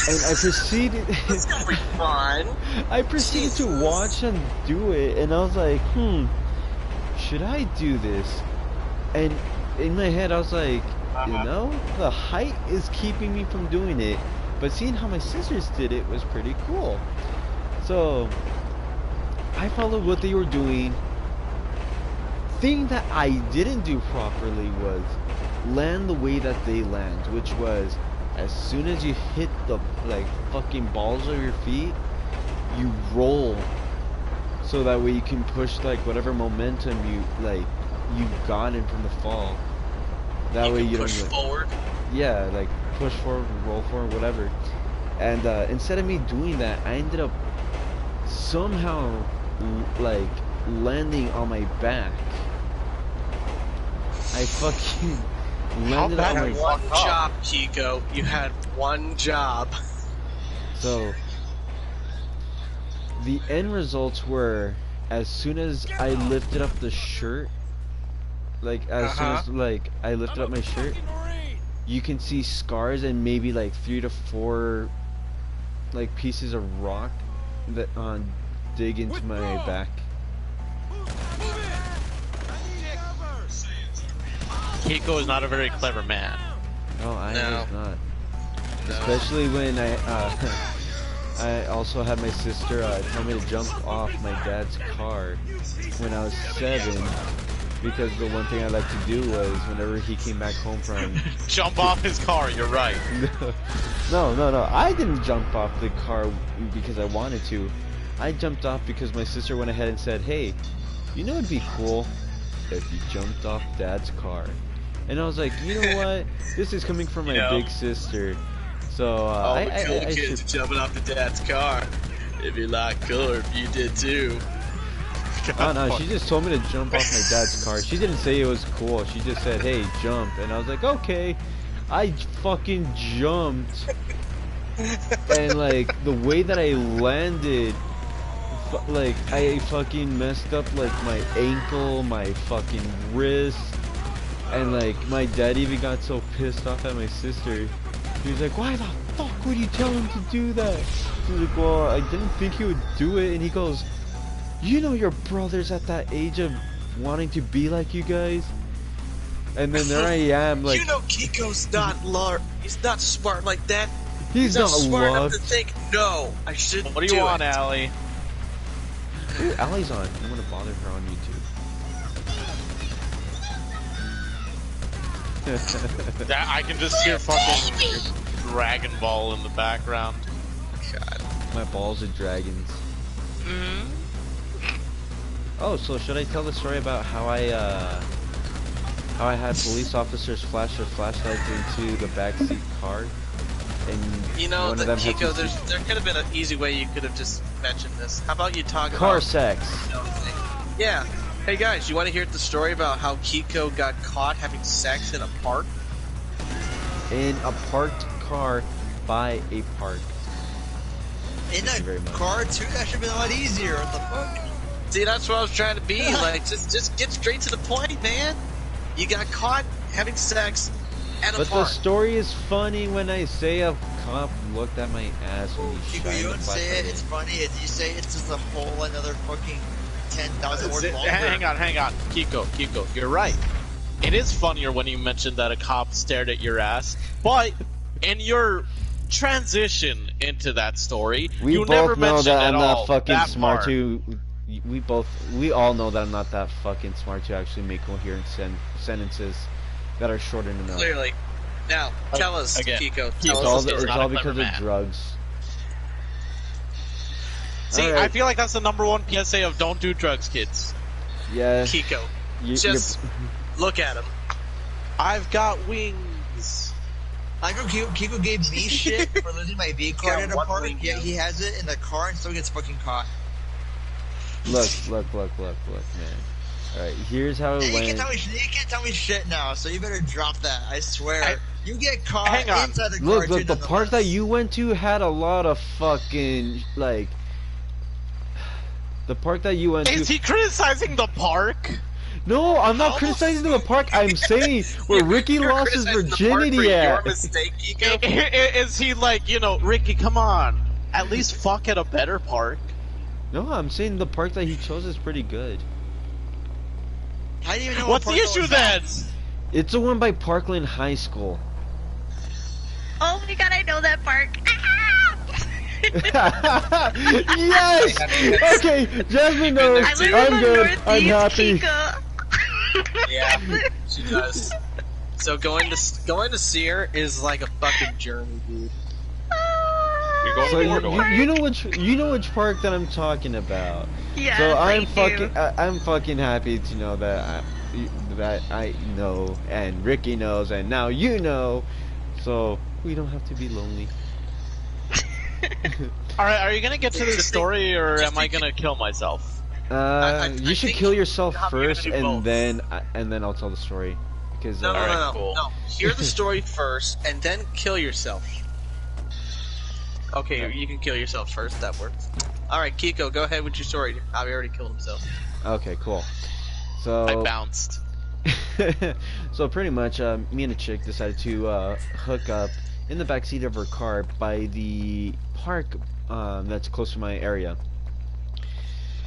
And I proceeded. It's gonna be fun. I proceeded to watch them do it, and I was like, should I do this? And in my head, I was like, you know, the height is keeping me from doing it, but seeing how my sisters did it was pretty cool. So I followed what they were doing. Thing that I didn't do properly was land the way that they land, which was as soon as you hit the like fucking balls of your feet, you roll, so that way you can push like whatever momentum you gotten from the fall. That way you don't push forward. Yeah, like push forward, roll forward, whatever. And instead of me doing that, I ended up somehow like landing on my back. I fucking landed on my one job, Chico. You had one job. So the end results were, as soon as I lifted up the shirt, like as soon as like I lifted up my shirt, you can see scars and maybe like 3 to 4 like pieces of rock that dig into my back. Keiko is not a very clever man. No, I No. was not. Especially when I also had my sister tell me to jump off my dad's car when I was 7, because the one thing I liked to do was whenever he came back home from Jump off his car, you're right. No, I didn't jump off the car because I wanted to. I jumped off because my sister went ahead and said, hey, you know it'd be cool if you jumped off dad's car. And I was like, you know what? This is coming from my big sister. So All the cool I kids should... jumping off the dad's car. If you like corn, you did too. Oh no, she just told me to jump off my dad's car. She didn't say it was cool. She just said, "Hey, jump," and I was like, "Okay." I fucking jumped, and like the way that I landed, like I fucking messed up like my ankle, my fucking wrist, and like my dad even got so pissed off at my sister. He was like, "Why the fuck would you tell him to do that?" She's like, "Well, I didn't think he would do it," and he goes, "You know your brother's at that age of wanting to be like you guys." And then there I am, like... You know Kiko's not he's not smart like that. He's not smart enough loved. to think, no, I shouldn't What do you want, it. Allie? Ooh, Allie's on. I'm gonna bother her on YouTube. I can just hear fucking Dragon Ball in the background. God. My balls are dragons. Mm. Oh, so should I tell the story about how I had police officers flash their flashlights into the backseat car? And You know, one of them had Kiko, to there could have been an easy way you could have just mentioned this. How about you talk car about... sex. Yeah. Hey guys, you want to hear the story about how Kiko got caught having sex in a park? In a parked car by a park. In Thank you very a much. car too, that should have been a lot easier. What the fuck? See, that's what I was trying to be. Like, just get straight to the point, man. You got caught having sex at a But the park. story is funny when I say a cop looked at my ass when he Kiko, shined you the don't say flashlight it, it's in. funny. If you say it's just a whole another fucking 10,000 words longer. Hang on. Kiko, you're right. It is funnier when you mentioned that a cop stared at your ass, but in your transition into that story, We you never both know mentioned that at I'm all not fucking that smart part. to. We all know that I'm not that fucking smart to actually make coherent sentences that are short enough. Clearly. Now, tell us, Again, Kiko. It's Tell all, us the story. it's not all a clever because of man. drugs. See, Alright. I feel like that's the #1 PSA of don't do drugs, kids. Yeah. Kiko, you- just look at him. I've got wings. I know Kiko gave me shit for losing my V card Yeah, at a what park, wing, yet yeah. he has it in the car and still gets fucking caught. Look, man. Alright, here's how it And went. you can't tell me shit now, so you better drop that. I swear. You get caught Hang on. inside the car Look, too, the park that you went to had a lot of fucking, like... The park that you went Is to... he criticizing the park? No, I'm not How the criticizing the park. I'm saying where Ricky You're lost his criticizing the park for virginity your at. mistake, Kiko. Is he like, Ricky, come on. At least fuck at a better park. No, I'm saying the park that he chose is pretty good. How do you even know What's what the park that issue was then? at? It's the one by Parkland High School. Oh my god, I know that park. Yes! Okay, Jasmine knows. I live I'm in the good. Northeast, I'm happy. Chica. Yeah, she does. So going to Sear is like a fucking journey, dude. You're going So to Mordor. you know which park that I'm talking about. Yeah, So I do. I'm fucking happy to know that I know, and Ricky knows, and now you know. So we don't have to be lonely. Alright, are you gonna get to this Just story, or just am I think- gonna kill myself? I You should think kill yourself you're gonna first, do and both. then I'll tell the story. Because No, Alright, cool. no. Hear the story first, and then kill yourself. Okay, you can kill yourself first. That works. All right, Kiko, go ahead with your story. Javi already killed himself. Okay, cool. So I bounced. so pretty much, me and a chick decided to hook up in the backseat of her car by the park that's close to my area.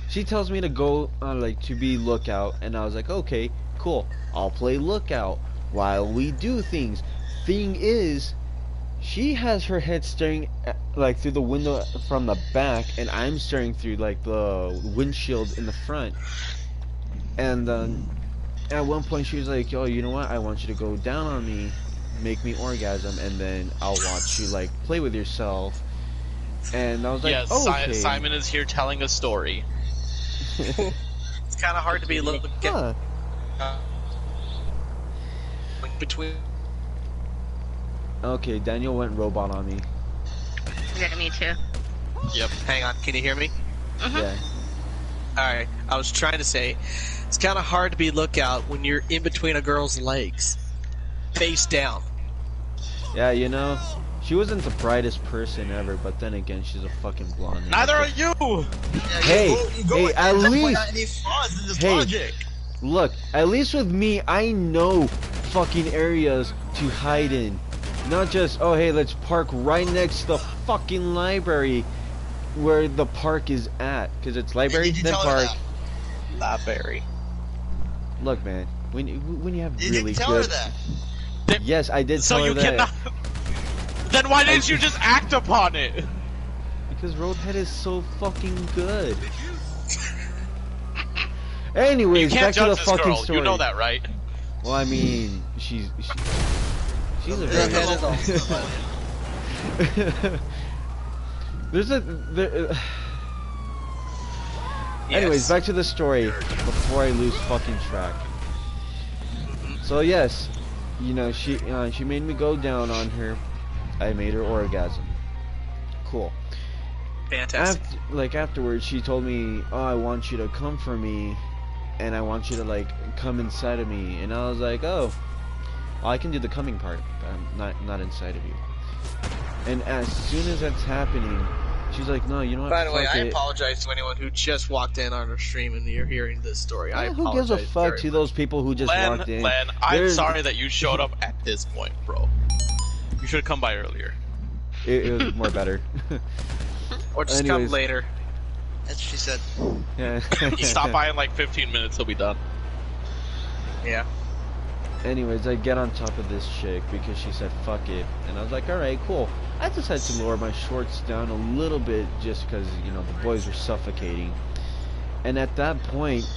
She tells me to go, like, to be lookout, and I was like, okay, cool. I'll play lookout while we do things. Thing is, she has her head staring at, like, through the window from the back, and I'm staring through, like, the windshield in the front. And at one point she was like, yo, you know what, I want you to go down on me, make me orgasm, and then I'll watch you, like, play with yourself. And I was like, Yes, oh, okay. Simon is here telling a story. It's kind of hard to be looking Huh. between. Okay, Daniel went robot on me. Yeah, me too. Yep. Hang on, can you hear me? Yeah. Alright, I was trying to say, it's kind of hard to be lookout when you're in between a girl's legs. Face down. Yeah, you know, she wasn't the brightest person ever, but then again, she's a fucking blonde. and Neither are that's you. Yeah, Hey, you go hey, with at that. That's least- not any flaws in this hey. logic. Look, at least with me, I know fucking areas to hide in. Not just, oh hey, let's park right next to the fucking library where the park is at. Because it's library, Did you then tell her park. that? Not very. Look, man, when you have You really didn't tell her good... that. Yes, I did So tell her you that. cannot. Then why didn't you just act upon it? Because Roadhead is so fucking good. Anyways, You back can't to the judge this fucking girl. story. You know that, right? Well, I mean, she's a The very... head is also There's a... Anyways, back to the story before I lose fucking track. So yes, you know, she made me go down on her. I made her orgasm. Cool. Fantastic. Afterwards, she told me, "Oh, I want you to come for me, and I want you to like come inside of me." And I was like, "Oh, well, I can do the coming part, but I'm not inside of you." And as soon as that's happening, she's like, "No, you know what? By the way, fuck I it." apologize to anyone who just walked in on our stream and you're hearing this story. I Who apologize. gives a fuck very to much. those people who just Len, walked in? Len, I'm There's- sorry that you showed up at this point, bro. You should have come by earlier. It was more better. Or just Anyways. come later. That's what she said. Yeah. Stop by in like 15 minutes, he'll be done. Yeah. Anyways, I get on top of this chick because she said fuck it, and I was like, alright, cool. I decided to lower my shorts down a little bit just because, you know, the boys were suffocating. And at that point,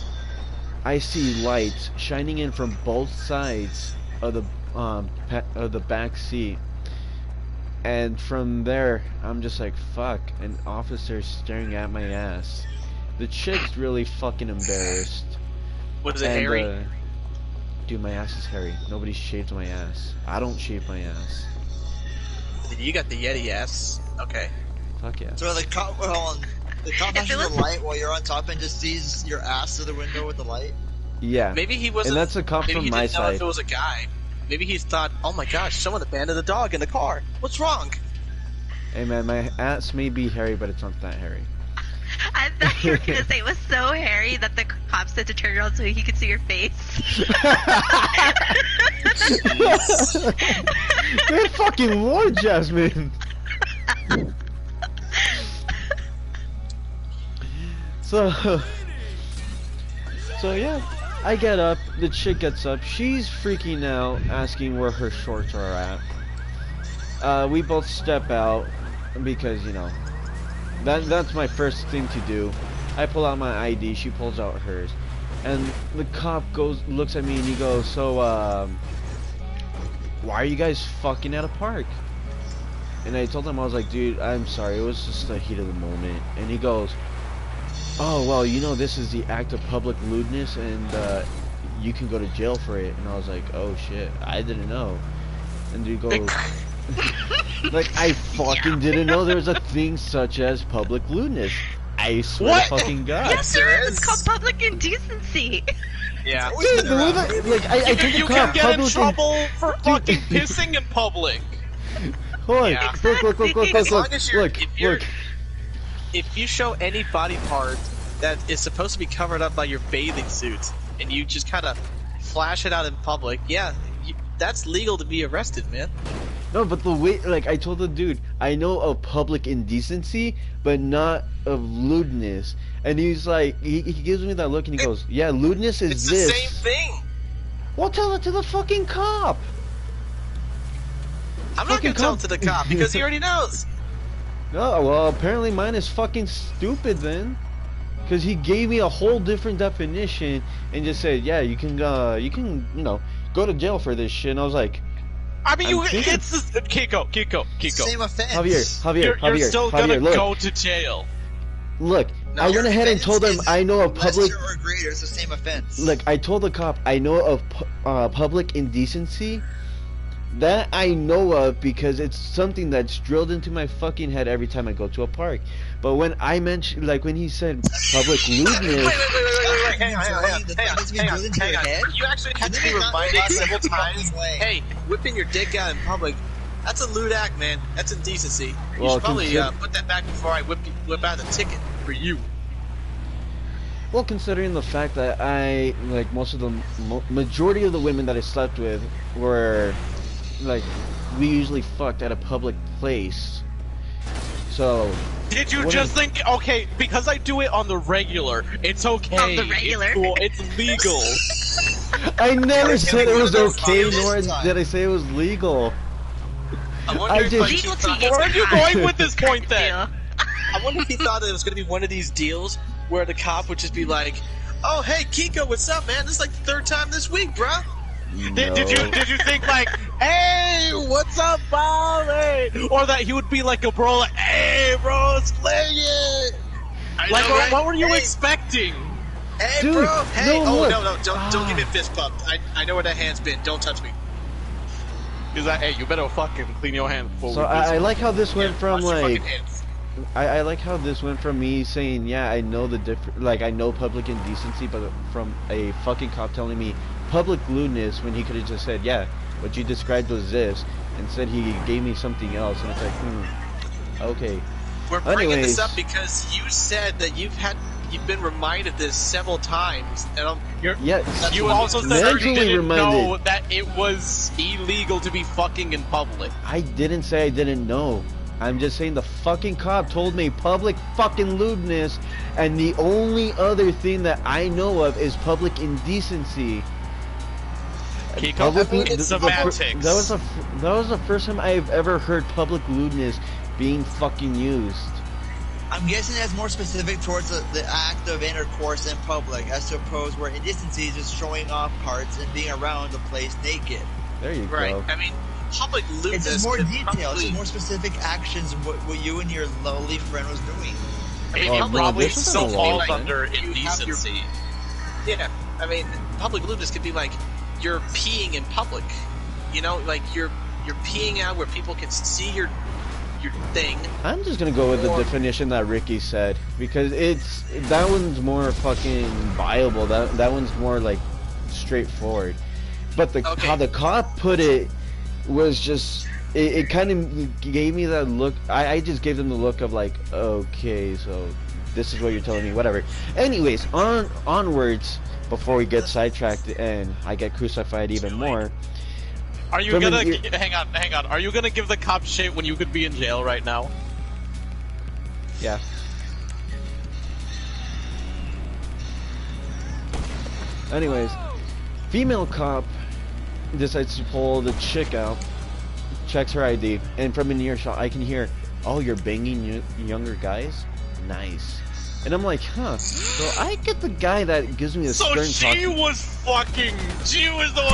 I see lights shining in from both sides of the back seat. And from there, I'm just like, fuck, an officer staring at my ass. The chick's really fucking embarrassed. Was it hairy? Dude, my ass is hairy. Nobody shaved my ass. I don't shave my ass. You got the Yeti ass. Okay. Fuck yeah. So the cop, the cop If it flashes the was- light while you're on top and just sees your ass through the window with the light. Yeah. Maybe he wasn't. And that's a cop maybe from he my didn't know if side. it was a guy. Maybe he thought, oh my gosh, someone abandoned a dog in the car. What's wrong? Hey man, my ass may be hairy, but it's not that hairy. I thought you were gonna say it was so hairy that the cops had to turn around so he could see your face. Good fucking lord, Jasmine. So yeah, I get up, the chick gets up, she's freaking out, asking where her shorts are at. We both step out, because, you know, that's my first thing to do. I pull out my ID, she pulls out hers. And the cop looks at me and he goes, so, why are you guys fucking at a park? And I told him, I was like, dude, I'm sorry, it was just the heat of the moment. And he goes, oh, well, you know, this is the act of public lewdness, and you can go to jail for it. And I was like, oh shit, I didn't know. And dude goes, like, I fucking didn't know there was a thing such as public lewdness. I swear What? to fucking God. Yes, there is. It's called public indecency. Yeah. Dude, the way that, like, I told the You cop, can get in public trouble for fucking pissing in public. Hold on, Yeah. look, As long as you're, look, if you're, look. if you show any body part that is supposed to be covered up by your bathing suit, and you just kind of flash it out in public, yeah, that's legal to be arrested, man. No, but the way, like, I told the dude, I know of public indecency, but not of lewdness. And he's like, he gives me that look and he goes, yeah, lewdness is It's this. the same thing. Well, tell it to the fucking cop. I'm not Fucking gonna tell cop. it to the cop because he already knows. No, well, apparently mine is fucking stupid then. Because he gave me a whole different definition and just said, yeah, you can, you know, go to jail for this shit. And I was like, I mean, I'm thinking- it's this, Kiko. Same offense. Javier, You're still Javier, gonna look, go to jail. look, No, I your went ahead and told him offense I know of is public, lesser or greater. It's the same offense. look, I told the cop I know of public indecency, That I know of because it's something that's drilled into my fucking head every time I go to a park. But when I mentioned, like when he said public lewdness, Hang on. You actually have to be reminded several times. Hey, whipping your dick out in public, that's a lewd act, man. That's indecency. You Well, should probably put that back before I whip out the ticket for you. well, considering the fact that I, like most of the majority of the women that I slept with were, like, we usually fucked at a public place. So. Did you just think, okay, because I do it on the regular, it's okay. On the regular. It's cool. It's legal. I never said it was okay, nor did I say it was legal. I wonder I if just- Legal to thought- you. Where are you going with this point then? I wonder if he thought it was going to be one of these deals where the cop would just be like, "Oh, hey, Kiko, what's up, man? This is like the third time this week, bro." Did you think like, hey, what's up, Bobby? Or that he would be like a bro, like, hey, bro, sling it. Like, know, right? what were you Hey. expecting? Hey, Dude, bro. Hey. no, look. No, don't give me a fist bump. I know where that hand's been. Don't touch me. He's like, hey, you better fucking clean your hands before So we do I this. like how this went from Wash your like. fucking hands. I like how this went from me saying, yeah, I know the like I know public indecency, but from a fucking cop telling me public lewdness when he could have just said, yeah, what you described was this, and said he gave me something else, and it's like, okay. We're bringing Anyways. this up because you said that you've been reminded this several times, and Yeah, You also said that you mentally didn't know reminded. that it was illegal to be fucking in public. I didn't say I didn't know. I'm just saying the fucking cop told me public fucking lewdness, and the only other thing that I know of is public indecency. Kiko, Public it's that semantics. that was the first time I've ever heard public lewdness being fucking used. I'm guessing that's more specific towards the act of intercourse in public, as opposed where indecency is just showing off parts and being around the place naked. There you right. go. I mean, public lewdness. It's just more could detail. It's probably- just more specific actions of what you and your lowly friend was doing. I mean, Oh, public no, probably this lewdness isn't could still be a law, falls like, man. under you have your- indecency. Yeah, I mean, public lewdness could be like you're peeing in public. You know, like you're peeing out where people can see your thing. I'm just gonna go with the Or- definition that Ricky said because that one's more fucking viable. That one's more like straightforward. But Okay. how the cop put it was just it kind of gave me that look. I just gave them the look of like, okay, so this is what you're telling me, whatever. Anyways, onwards before we get sidetracked and I get crucified even more. Are you From gonna an hang on? Are you gonna give the cop shit when you could be in jail right now? Yeah. Anyways, female cop decides to pull the chick out, checks her ID, and from an earshot I can hear, "Oh, you're banging younger guys? Nice." And I'm like, huh. So I get the guy that gives me a So stern she talk. was the one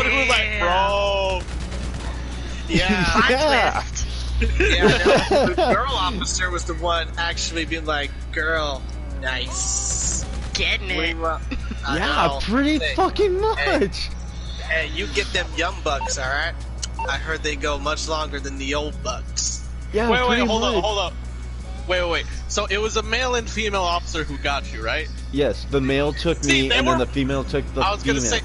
who was like, bro. Yeah, Plot Yeah. twist. yeah. No, the girl officer was the one actually being like, "Girl, nice." Getting What do it. you want? I Yeah, know. pretty Hey, fucking much. Hey, you get them young bucks, all right? I heard they go much longer than the old bucks. Yeah, Wait, pretty hold much. up. Wait. So it was a male and female officer who got you, right? Yes, the male took See, me, they and were- then the female took the I was female. gonna say,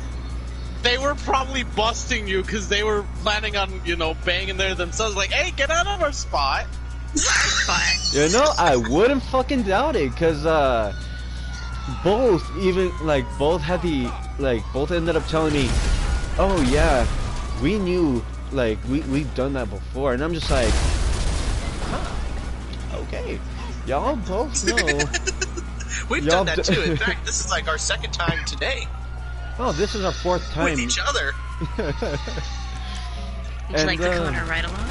they were probably busting you because they were planning on, banging there themselves. Like, hey, get out of our spot. But You know, I wouldn't fucking doubt it, cause both both ended up telling me, "Oh yeah, we knew, like we've done that before," and I'm just like, huh, okay, y'all both know. We've Y'all done that d- too. In fact, this is like our second time today Oh, this is our fourth time. with each other. would you like to go on a ride along?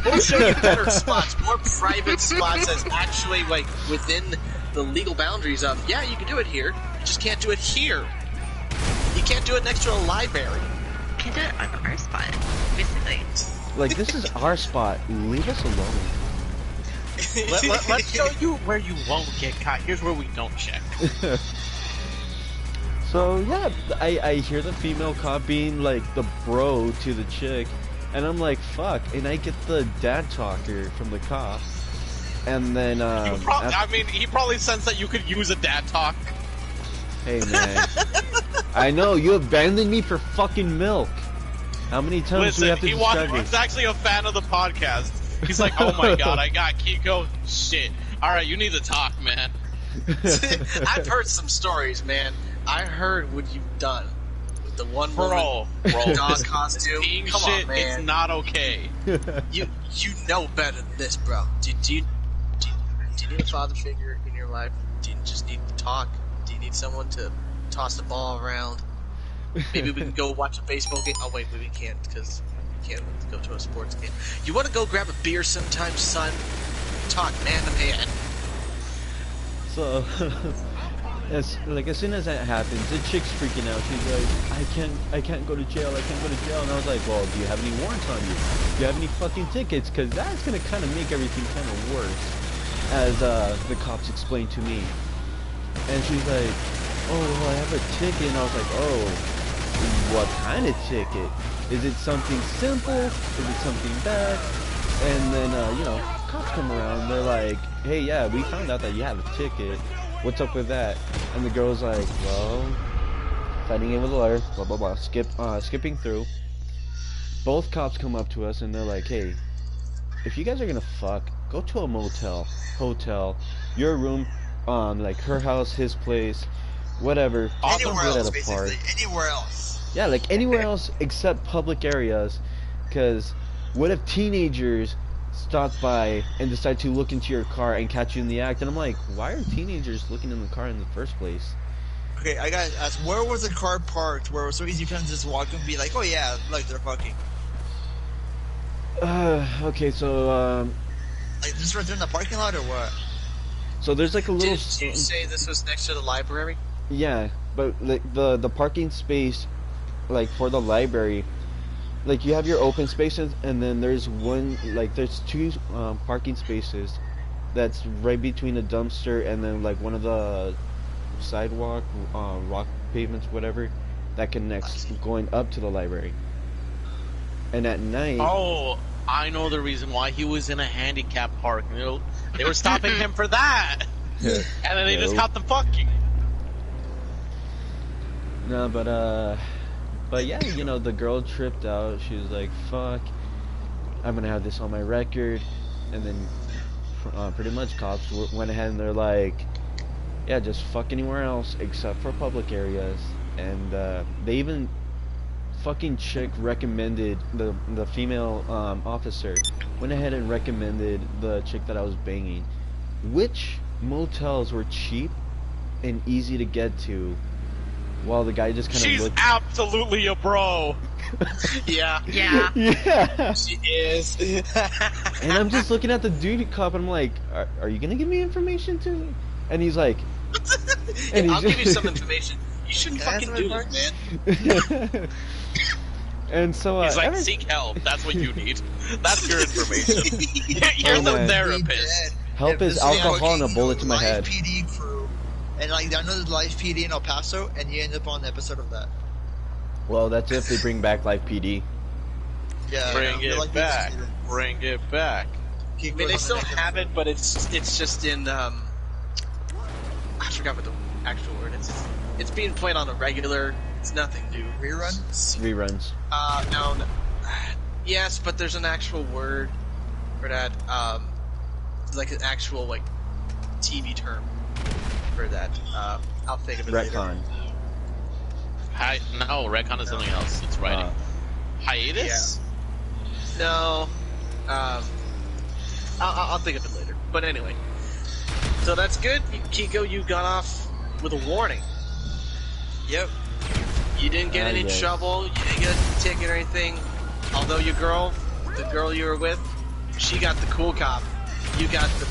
We'll show you better spots, more private spots that's actually like within the legal boundaries of, yeah, you can do it here, you just can't do it here. You can't do it next to a library. Can do it on our spot, basically. Like, this is our spot. Leave us alone. Let's show you where you won't get caught. Here's where we don't check. So yeah, I hear the female cop being like the bro to the chick, and I'm like fuck, and I get the dad talker from the cop, and then I mean, he probably sensed that you could use a dad talk. hey man, I know you abandoned me for fucking milk. How many times do we Listen, have to describe he's this? actually a fan of the podcast. He's like, oh my god, I got Kiko. Shit. Alright, you need to talk, man. I've heard some stories, man. I heard what you've done with the one Bro, woman dog costume. Team Come shit, on, man. it's not okay. You know better than this, bro. Do you need a father figure in your life? Do you just need to talk? Do you need someone to toss the ball around? Maybe we can go watch a baseball game. Oh wait, we can't because we can't go to a sports game. You want to go grab a beer sometime, son? Talk man to man. So, as soon as that happens, the chick's freaking out. She's like, I can't go to jail. I can't go to jail. And I was like, well, do you have any warrants on you? Do you have any fucking tickets? Because that's gonna kind of make everything kind of worse, as the cops explained to me. And she's like, oh, well, I have a ticket. And I was like, oh, what kind of ticket? Is it something simple? Is it something bad? And then, you know, cops come around. They're like, hey, yeah, we found out that you have a ticket. What's up with that? And the girl's like, well, fighting in with a lawyer, blah, blah, blah. Skipping through. Both cops come up to us and they're like, hey, if you guys are gonna fuck, go to a motel, hotel, your room, like her house, his place, whatever. Anywhere Split else, at a park. basically. Anywhere else. Yeah, like anywhere else except public areas. Because what if teenagers stop by and decide to look into your car and catch you in the act? And I'm like, why are teenagers looking in the car in the first place? Okay, I gotta ask, where was the car parked where it was so easy for them to just walk and be like, oh yeah, look, they're fucking. Okay, so, Like, just right there in the parking lot or what? so there's like a little... Did you say this was next to the library? Yeah, but like the parking space, like for the library, like you have your open spaces, and then there's one, like there's two parking spaces that's right between the dumpster and then like one of the sidewalk, rock pavements, whatever, that connects going up to the library. And at night... Oh, I know the reason why he was in a handicap park. You know, they were stopping him for that. And then they just caught them fucking. No, but yeah, you know, the girl tripped out. She was like, fuck, I'm gonna have this on my record. And then pretty much cops went ahead and they're like, yeah, just fuck anywhere else except for public areas. And they even fucking chick recommended, the female officer went ahead and recommended the chick that I was banging which motels were cheap and easy to get to, while the guy just kind of She's looked. absolutely a bro. Yeah. Yeah. Yeah. She is. And I'm just looking at the duty cop and I'm like, are you gonna give me information too? And he's like, and he's I'll give you some information. You shouldn't Can I fucking answer do my this, man. And so He's like, seek help. That's what you need. That's your information. You're Oh, the man. therapist. help If is this alcohol and a fucking bullet to my live head. PD crew, and like I know there's live PD in El Paso, and you end up on an episode of that. Well, that's if they bring back Live PD. Yeah, Bring they're it like, back. Bring it back. Keep I mean, going they on still the next have episode. it, but it's just in I forgot what the actual word is. It's being played on a regular. It's nothing new. Reruns. Reruns. No. Yes, but there's an actual word for that. Like an actual like TV term for that. I'll think of it later. Retcon. No, retcon is something else. It's writing. Hiatus? No. I'll think of it later. But anyway. So that's good. Kiko, you got off with a warning. Yep. You didn't get any yes. trouble. You didn't get a ticket or anything. Although your girl, the girl you were with, she got the cool cop. You got the...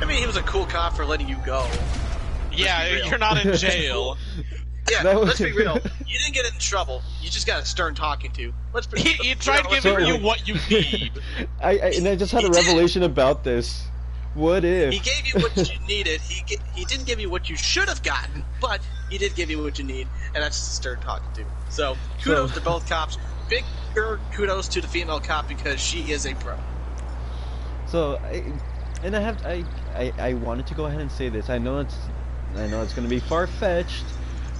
I mean, he was a cool cop for letting you go. Yeah, real. you're not in jail. Yeah, That was- let's be real. You didn't get in trouble. You just got a stern talking to. Let's be He tried let's giving be you real. what you need. And I just had a He did. revelation about this. What if? He gave you what you needed. He didn't give you what you should have gotten, but he did give you what you need, and that's just stern talking to. So kudos to both cops. Bigger kudos to the female cop because she is a pro. So, I wanted to go ahead and say this. I know it's going to be far-fetched,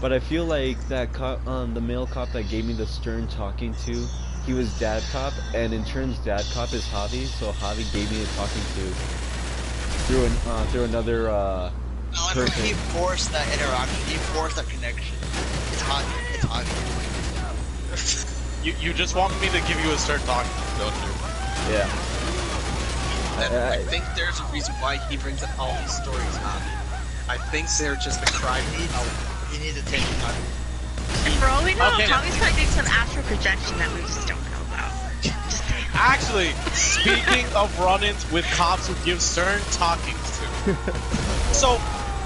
but I feel like that cop, the male cop that gave me the stern talking to, he was dad cop, and in turn, dad cop is Javi. So Javi gave me a talking to through another person. He forced that interaction. He forced that connection. It's hot. It's hot. You just want me to give you a stern talking, don't you? Yeah. And I think there's a reason why he brings up all these stories, Javi. I think they're just the crime. He needs attention. And for all we know, Okay. Tommy's probably doing some astral projection that we just don't know about. Just saying. Actually, speaking of run-ins with cops who give stern talkings to. So,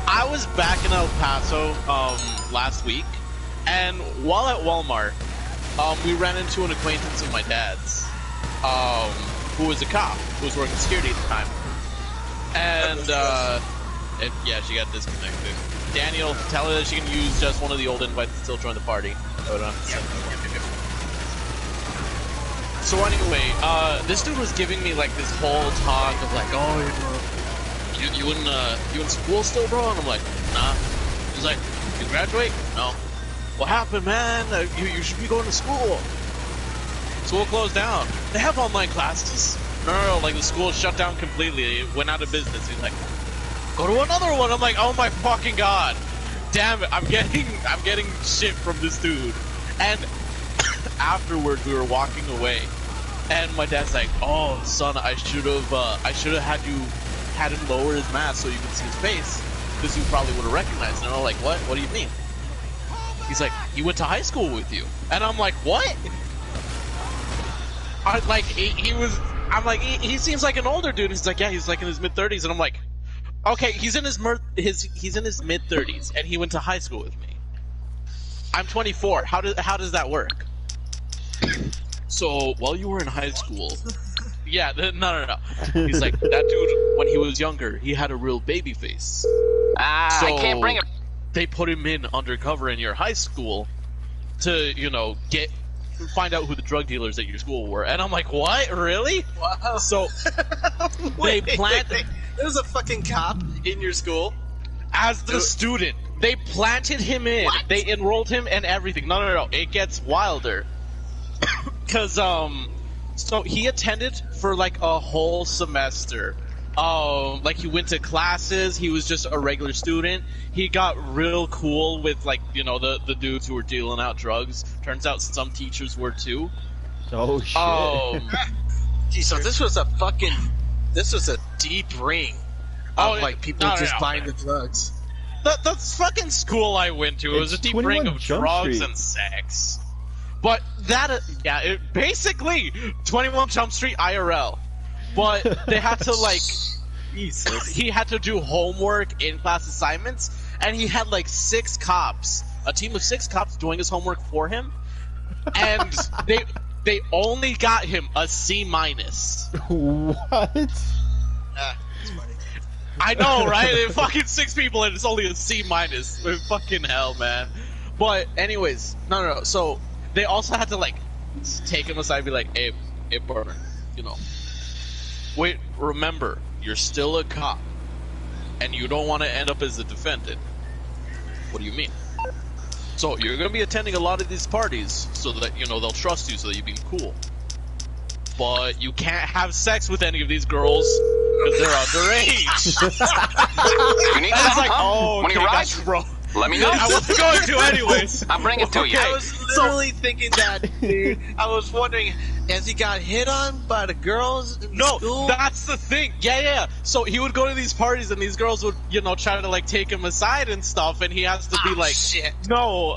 I was back in El Paso last week, and while at Walmart, we ran into an acquaintance of my dad's, who was a cop, who was working security at the time. And yeah, she got disconnected. Daniel, tell her that she can use just one of the old invites to still join the party. Hold on. So anyway, this dude was giving me like this whole talk of like, oh, you in school still, bro? And I'm like, nah. He's like, you graduate? No. What happened, man? You should be going to school. School closed down. They have online classes. No, like the school shut down completely. It went out of business. He's like, go to another one. I'm like, oh my fucking god. Damn it, I'm getting shit from this dude. And afterwards we were walking away. And my dad's like, oh son, I should have had him lower his mask so you could see his face. Because you probably would have recognized him. And I'm like, what? What do you mean? He's like, he went to high school with you. And I'm like, what? He seems like an older dude. He's like, yeah, he's like in his mid-30s. And I'm like, okay, he's in his mid-30s, and he went to high school with me. I'm 24. How does that work? So while you were in high school, yeah, no. He's like, that dude when he was younger, he had a real baby face. So I can't bring it. They put him in undercover in your high school to, find out who the drug dealers at your school were. And I'm like, what? Really? Wow. So Wait. There's a fucking cop in your school. as the student, they planted him in. What? They enrolled him and everything. No. It gets wilder. Cause so he attended for like a whole semester. Like he went to classes. He was just a regular student. He got real cool with like the dudes who were dealing out drugs. Turns out some teachers were too. Oh shit. So this was a deep ring of like people buying the drugs. The fucking school I went to, it was a deep ring 21 of Jump drugs Street. and sex. But that, it basically 21 Jump Street IRL. But they had to like, he had to do homework, in-class assignments, and he had like a team of 6 cops doing his homework for him, and they only got him a C-. What? It's funny. I know, right? They fucking 6 people and it's only a C-. Fucking hell, man. But anyways, no. So they also had to like take him aside and be like, hey, partner, wait, remember, you're still a cop, and you don't want to end up as a defendant. What do you mean? So you're gonna be attending a lot of these parties so that they'll trust you, so that you be cool. But you can't have sex with any of these girls because they're underage. You need And it's some, like, huh? oh, When okay, you ride, gotcha, bro. let me know. I wasn't going to anyways. I'll bring it to you. I was literally thinking that, dude. I was wondering, has he got hit on by the girls in No, school? that's the thing. Yeah. So he would go to these parties, and these girls would, try to like take him aside and stuff, and he has to be like, shit. no,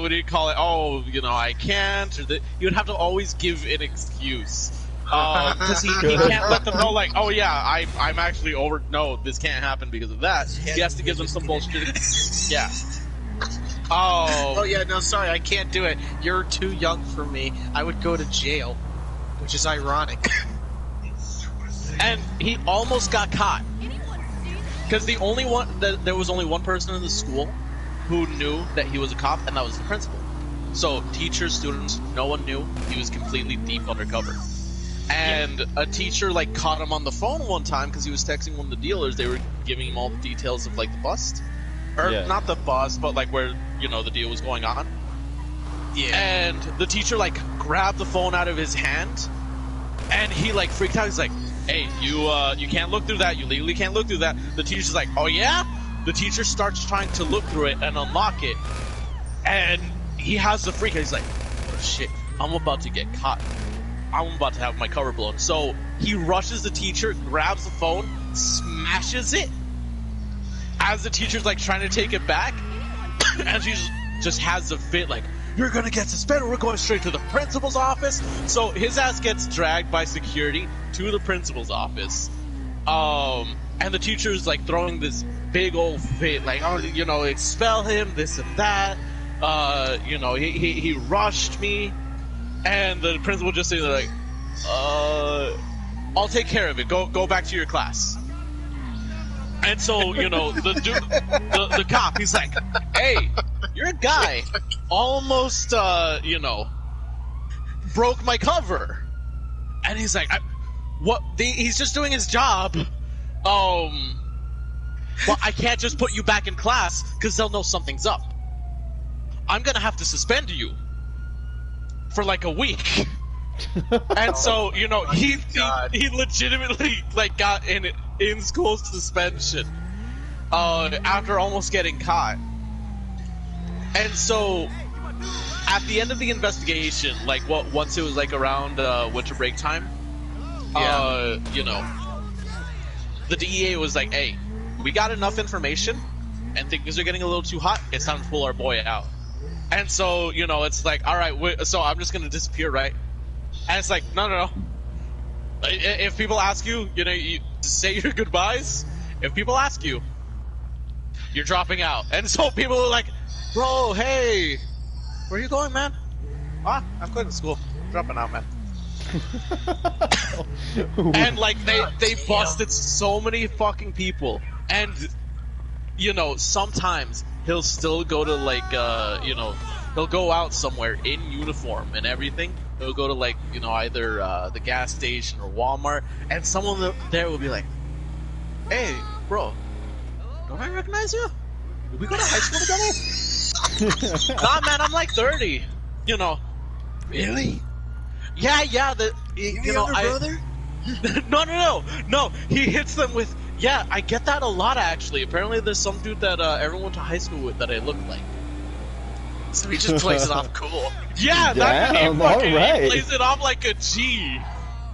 what do you call it? Oh, I can't. Or you would have to always give an excuse. Because he can't let them know, like, oh yeah, I'm actually over. No, this can't happen because of that. He has to give them some bullshit. Yeah. Oh yeah, no, sorry, I can't do it. You're too young for me. I would go to jail, which is ironic. and he almost got caught. Because there was only one person in the school who knew that he was a cop, and that was the principal. So teachers, students, no one knew. He was completely deep undercover. And a teacher like caught him on the phone one time because he was texting one of the dealers. They were giving him all the details of like the bust, or not the bust, but like where the deal was going on. Yeah. And the teacher like grabbed the phone out of his hand, and he like freaked out. He's like, "Hey, you can't look through that. You legally can't look through that." The teacher's like, "Oh yeah." The teacher starts trying to look through it and unlock it, and he has the freak out. He's like, "Oh shit, I'm about to get caught. I'm about to have my cover blown." So he rushes the teacher, grabs the phone, smashes it as the teacher's like trying to take it back, and she just has the fit like, "You're gonna get suspended. We're going straight to the principal's office." So his ass gets dragged by security to the principal's office, and the teacher's like throwing this big old fit like, "Oh, expel him, this and that. He rushed me." And the principal just said like, "I'll take care of it. Go back to your class." And so, the cop, he's like, "Hey, you're a guy almost, broke my cover." And he's like, he's just doing his job. Well, I can't just put you back in class because they'll know something's up. I'm gonna have to suspend you for like a week." And so, he legitimately like got in school suspension after almost getting caught. And so at the end of the investigation, like once it was like around winter break time, the DEA was like, "Hey, we got enough information and things are getting a little too hot. It's time to pull our boy out." And so, it's like, all right, so I'm just going to disappear, right? And it's like, no. If people ask you, you say your goodbyes. If people ask you, you're dropping out. And so people are like, "Bro, hey, where are you going, man?" "I'm quitting school. Dropping out, man." And like, they busted so many fucking people. And, sometimes he'll still go to like, he'll go out somewhere in uniform and everything. He'll go to like, either the gas station or Walmart, and someone there will be like, "Hey, bro, don't I recognize you? Did we go to high school together?" "Nah, man, I'm like 30. Really? Yeah. Brother? No. He hits them with, "Yeah, I get that a lot actually. Apparently, there's some dude that everyone went to high school with that I look like." So he just plays it off cool. Yeah, that Damn, he fucking alright. he plays it off like a G.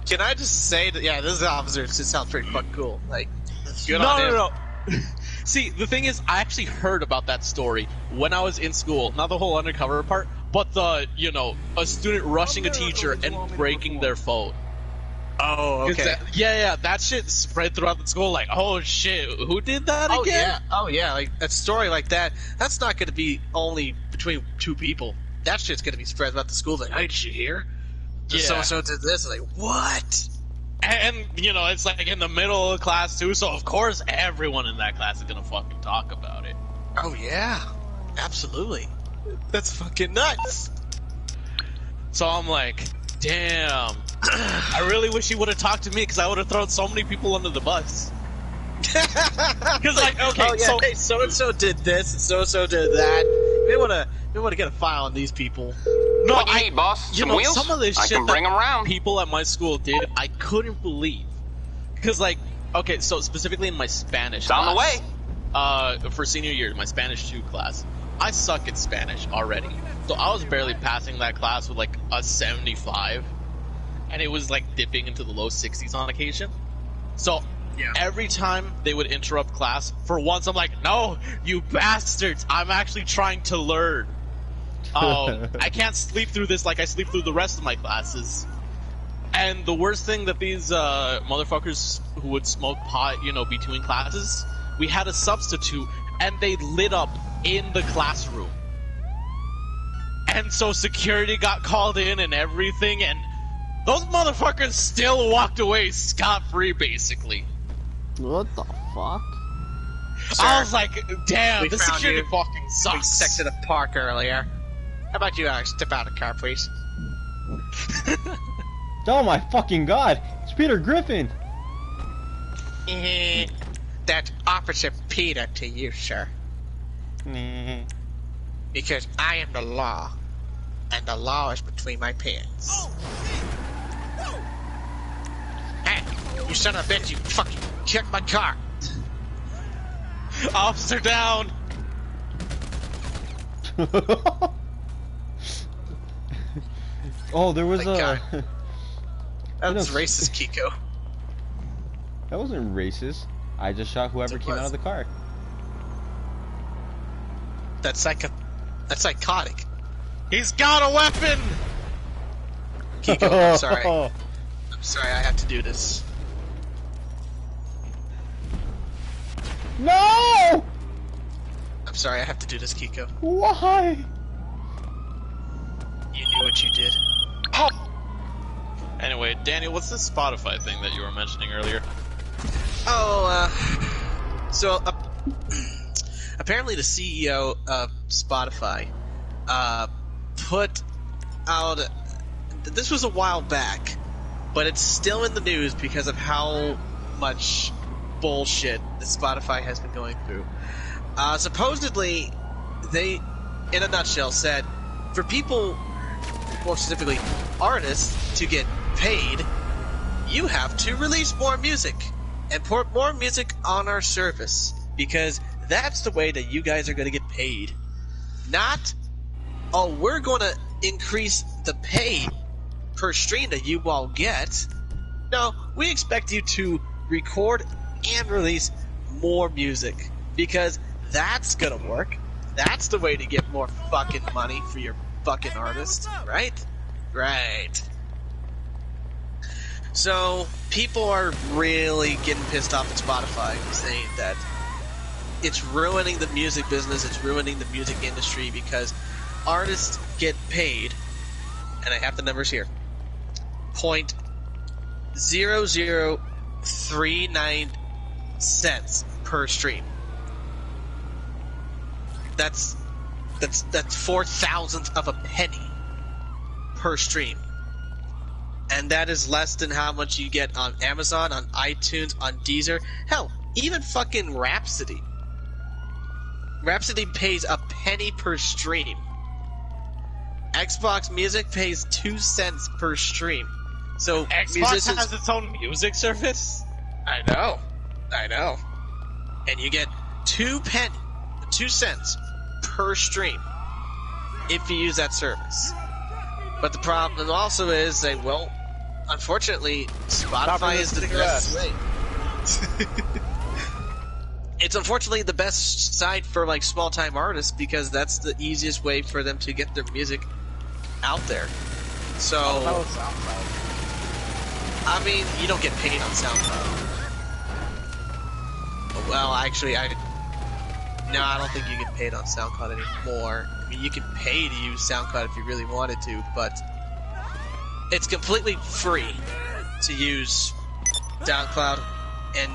Can I just say that? Yeah, this officer just sounds pretty fucking cool. Like, good on him. No. See, the thing is, I actually heard about that story when I was in school. Not the whole undercover part, but the, a student rushing a teacher and breaking their phone. Oh, okay. That shit spread throughout the school. Like, oh shit, who did that again? Oh yeah. Like a story like that. That's not going to be only between two people. That shit's going to be spread throughout the school. Like, "Hey, did you hear? So and so did this." Like, what? And it's like in the middle of class too. So of course everyone in that class is gonna fucking talk about it. Oh yeah, absolutely. That's fucking nuts. So I'm like, damn. I really wish he would have talked to me because I would have thrown so many people under the bus. Because like, okay, oh yeah, hey, so and so did this, and so did that. They want to get a file on these people. No, What do you need, boss? Some wheels? Some of this I shit can bring that 'em round. people at my school did, I couldn't believe. Because like, okay, so specifically in my Spanish It's on the way. for senior year, my Spanish 2 class, I suck at Spanish already. So I was barely passing that class with like a 75. And it was like dipping into the low 60s on occasion. So every time they would interrupt class, for once I'm like, "No, you bastards, I'm actually trying to learn. I can't sleep through this like I sleep through the rest of my classes." And the worst thing that these motherfuckers who would smoke pot, between classes, we had a substitute, and they lit up in the classroom. And so security got called in and everything, and Those motherfuckers still walked away scot-free, basically. What the fuck? Sir, I was like, damn, we this found security you. fucking we sucks. sected a park earlier. How about you step out of the car, please? Oh my fucking god! It's Peter Griffin! That's Officer Peter to you, sir. Because I am the law, and the law is between my pants. Hey, you son of a bitch, you fucking kicked my car. Officer down! Oh, there was My God. a... That was No. racist, Kiko. That wasn't racist. I just shot whoever It came out was. of the car. That's psychotic. He's got a weapon! Kiko, I'm sorry. I'm sorry I have to do this. No! I'm sorry I have to do this, Kiko. Why? You knew what you did. Anyway, Daniel, what's this Spotify thing that you were mentioning earlier? So apparently the CEO of Spotify put out. This was a while back, but it's still in the news because of how much bullshit that Spotify has been going through. Supposedly, they, in a nutshell, said for people, more specifically artists, to get paid, you have to release more music and put more music on our service, because that's the way that you guys are going to get paid. Not, oh, we're going to increase the pay per stream that you all get. No, we expect you to record and release more music, because that's going to work. That's the way to get more fucking money for your fucking artist, right? Right. So, people are really getting pissed off at Spotify, saying that it's ruining the music business, it's ruining the music industry, because artists get paid, and I have the numbers here, 0.0039 cents per stream. That's 4/1000th of a penny per stream. And that is less than how much you get on Amazon, on iTunes, on Deezer. Hell, even fucking Rhapsody. Rhapsody pays a penny per stream. Xbox Music pays 2 cents per stream. So Xbox musicians... has its own music service? I know. And you get 2 cents per stream if you use that service. But the problem also is that, well, unfortunately, Spotify is the best way. It's unfortunately the best site for like small-time artists, because that's the easiest way for them to get their music out there. So, I mean, you don't get paid on SoundCloud. Well, actually, I don't think you get paid on SoundCloud anymore. I mean, you can pay to use SoundCloud if you really wanted to, but it's completely free to use SoundCloud, and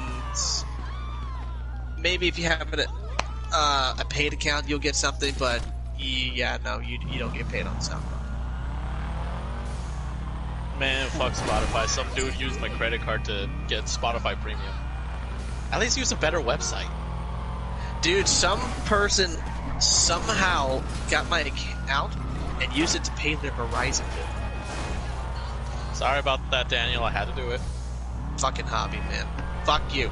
maybe if you have a paid account, you'll get something, but yeah, no, you don't get paid on SoundCloud. Man, fuck Spotify. Some dude used my credit card to get Spotify Premium. At least use a better website. Dude, some person somehow got my account and used it to pay their Verizon bill. Sorry about that, Daniel. I had to do it. Fucking hobby, man. Fuck you.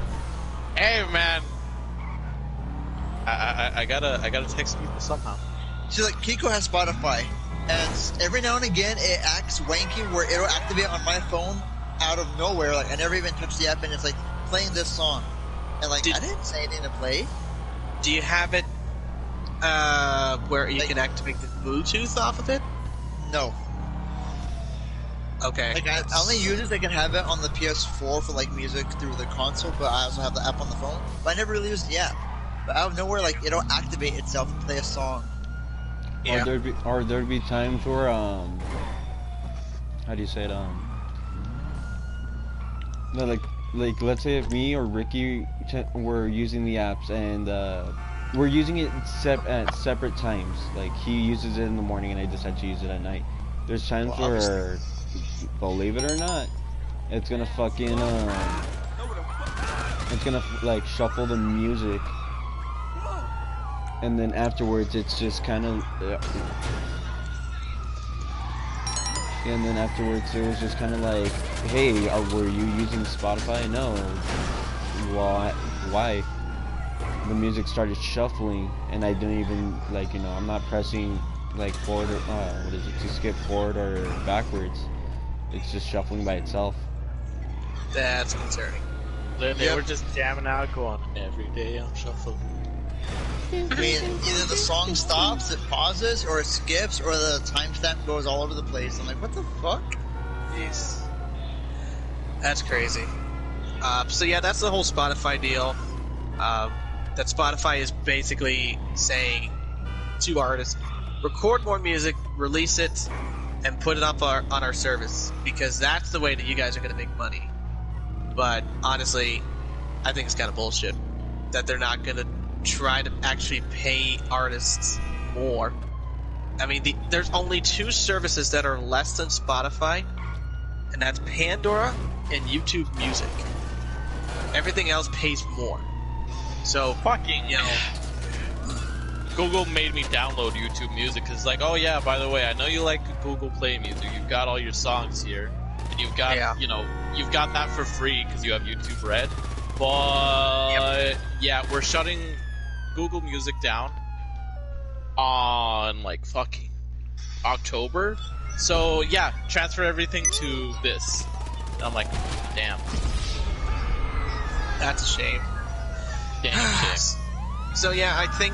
Hey, man. I gotta text people somehow. See, like, Kiko has Spotify, and every now and again it acts wanky where it'll activate on my phone out of nowhere. Like, I never even touched the app, and it's like playing this song, and like I didn't say anything to play. Do you have it where you can activate the Bluetooth off of it? No. Okay. Like, I only use it. I can have it on the PS4 for like music through the console, but I also have the app on the phone. But I never really used the app. But out of nowhere, like, it'll activate itself and play a song. Yeah. Or there'd be times where how do you say it, No, like let's say if me or Ricky were using the apps and we're using it at separate times. Like he uses it in the morning and I decide to use it at night. There's times Well, where, believe it or not, it's gonna fucking it's gonna like shuffle the music, and then afterwards it's just kind of. And then afterwards, it was just kind of like, hey, were you using Spotify? No. Well, why? The music started shuffling, and I didn't even, like, I'm not pressing, like, forward or, what is it, to skip forward or backwards. It's just shuffling by itself. That's concerning. They were just jamming out, going, every day I'm shuffling. I mean, either the song stops, it pauses, or it skips, or the timestamp goes all over the place. I'm like, what the fuck? Jeez. That's crazy. So yeah, that's the whole Spotify deal. That Spotify is basically saying to artists, record more music, release it, and put it up on our service, because that's the way that you guys are going to make money. But honestly, I think it's kind of bullshit that they're not going to try to actually pay artists more. I mean, there's only two services that are less than Spotify, and that's Pandora and YouTube Music. Everything else pays more. So, Fucking, Google made me download YouTube Music because, like, oh yeah, by the way, I know you like Google Play Music. You've got all your songs here, and you've got, you've got that for free because you have YouTube Red. But yeah, we're shutting Google Music down on like fucking October. So yeah, transfer everything to this. And I'm like, damn. that's a shame. Damn shame. So yeah, I think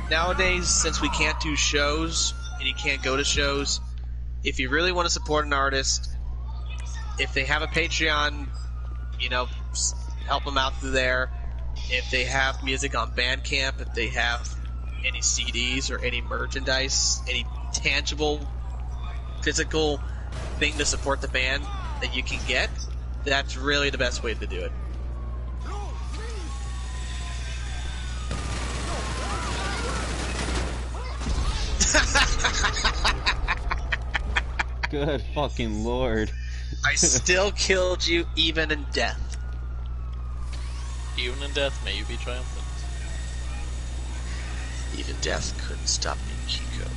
nowadays, since we can't do shows and you can't go to shows, if you really want to support an artist, if they have a Patreon, help them out through there. If they have music on Bandcamp, if they have any CDs or any merchandise, any tangible, physical thing to support the band that you can get, that's really the best way to do it. Good fucking lord. I still killed you even in death. Even in death, may you be triumphant. Even death couldn't stop me, Kiko.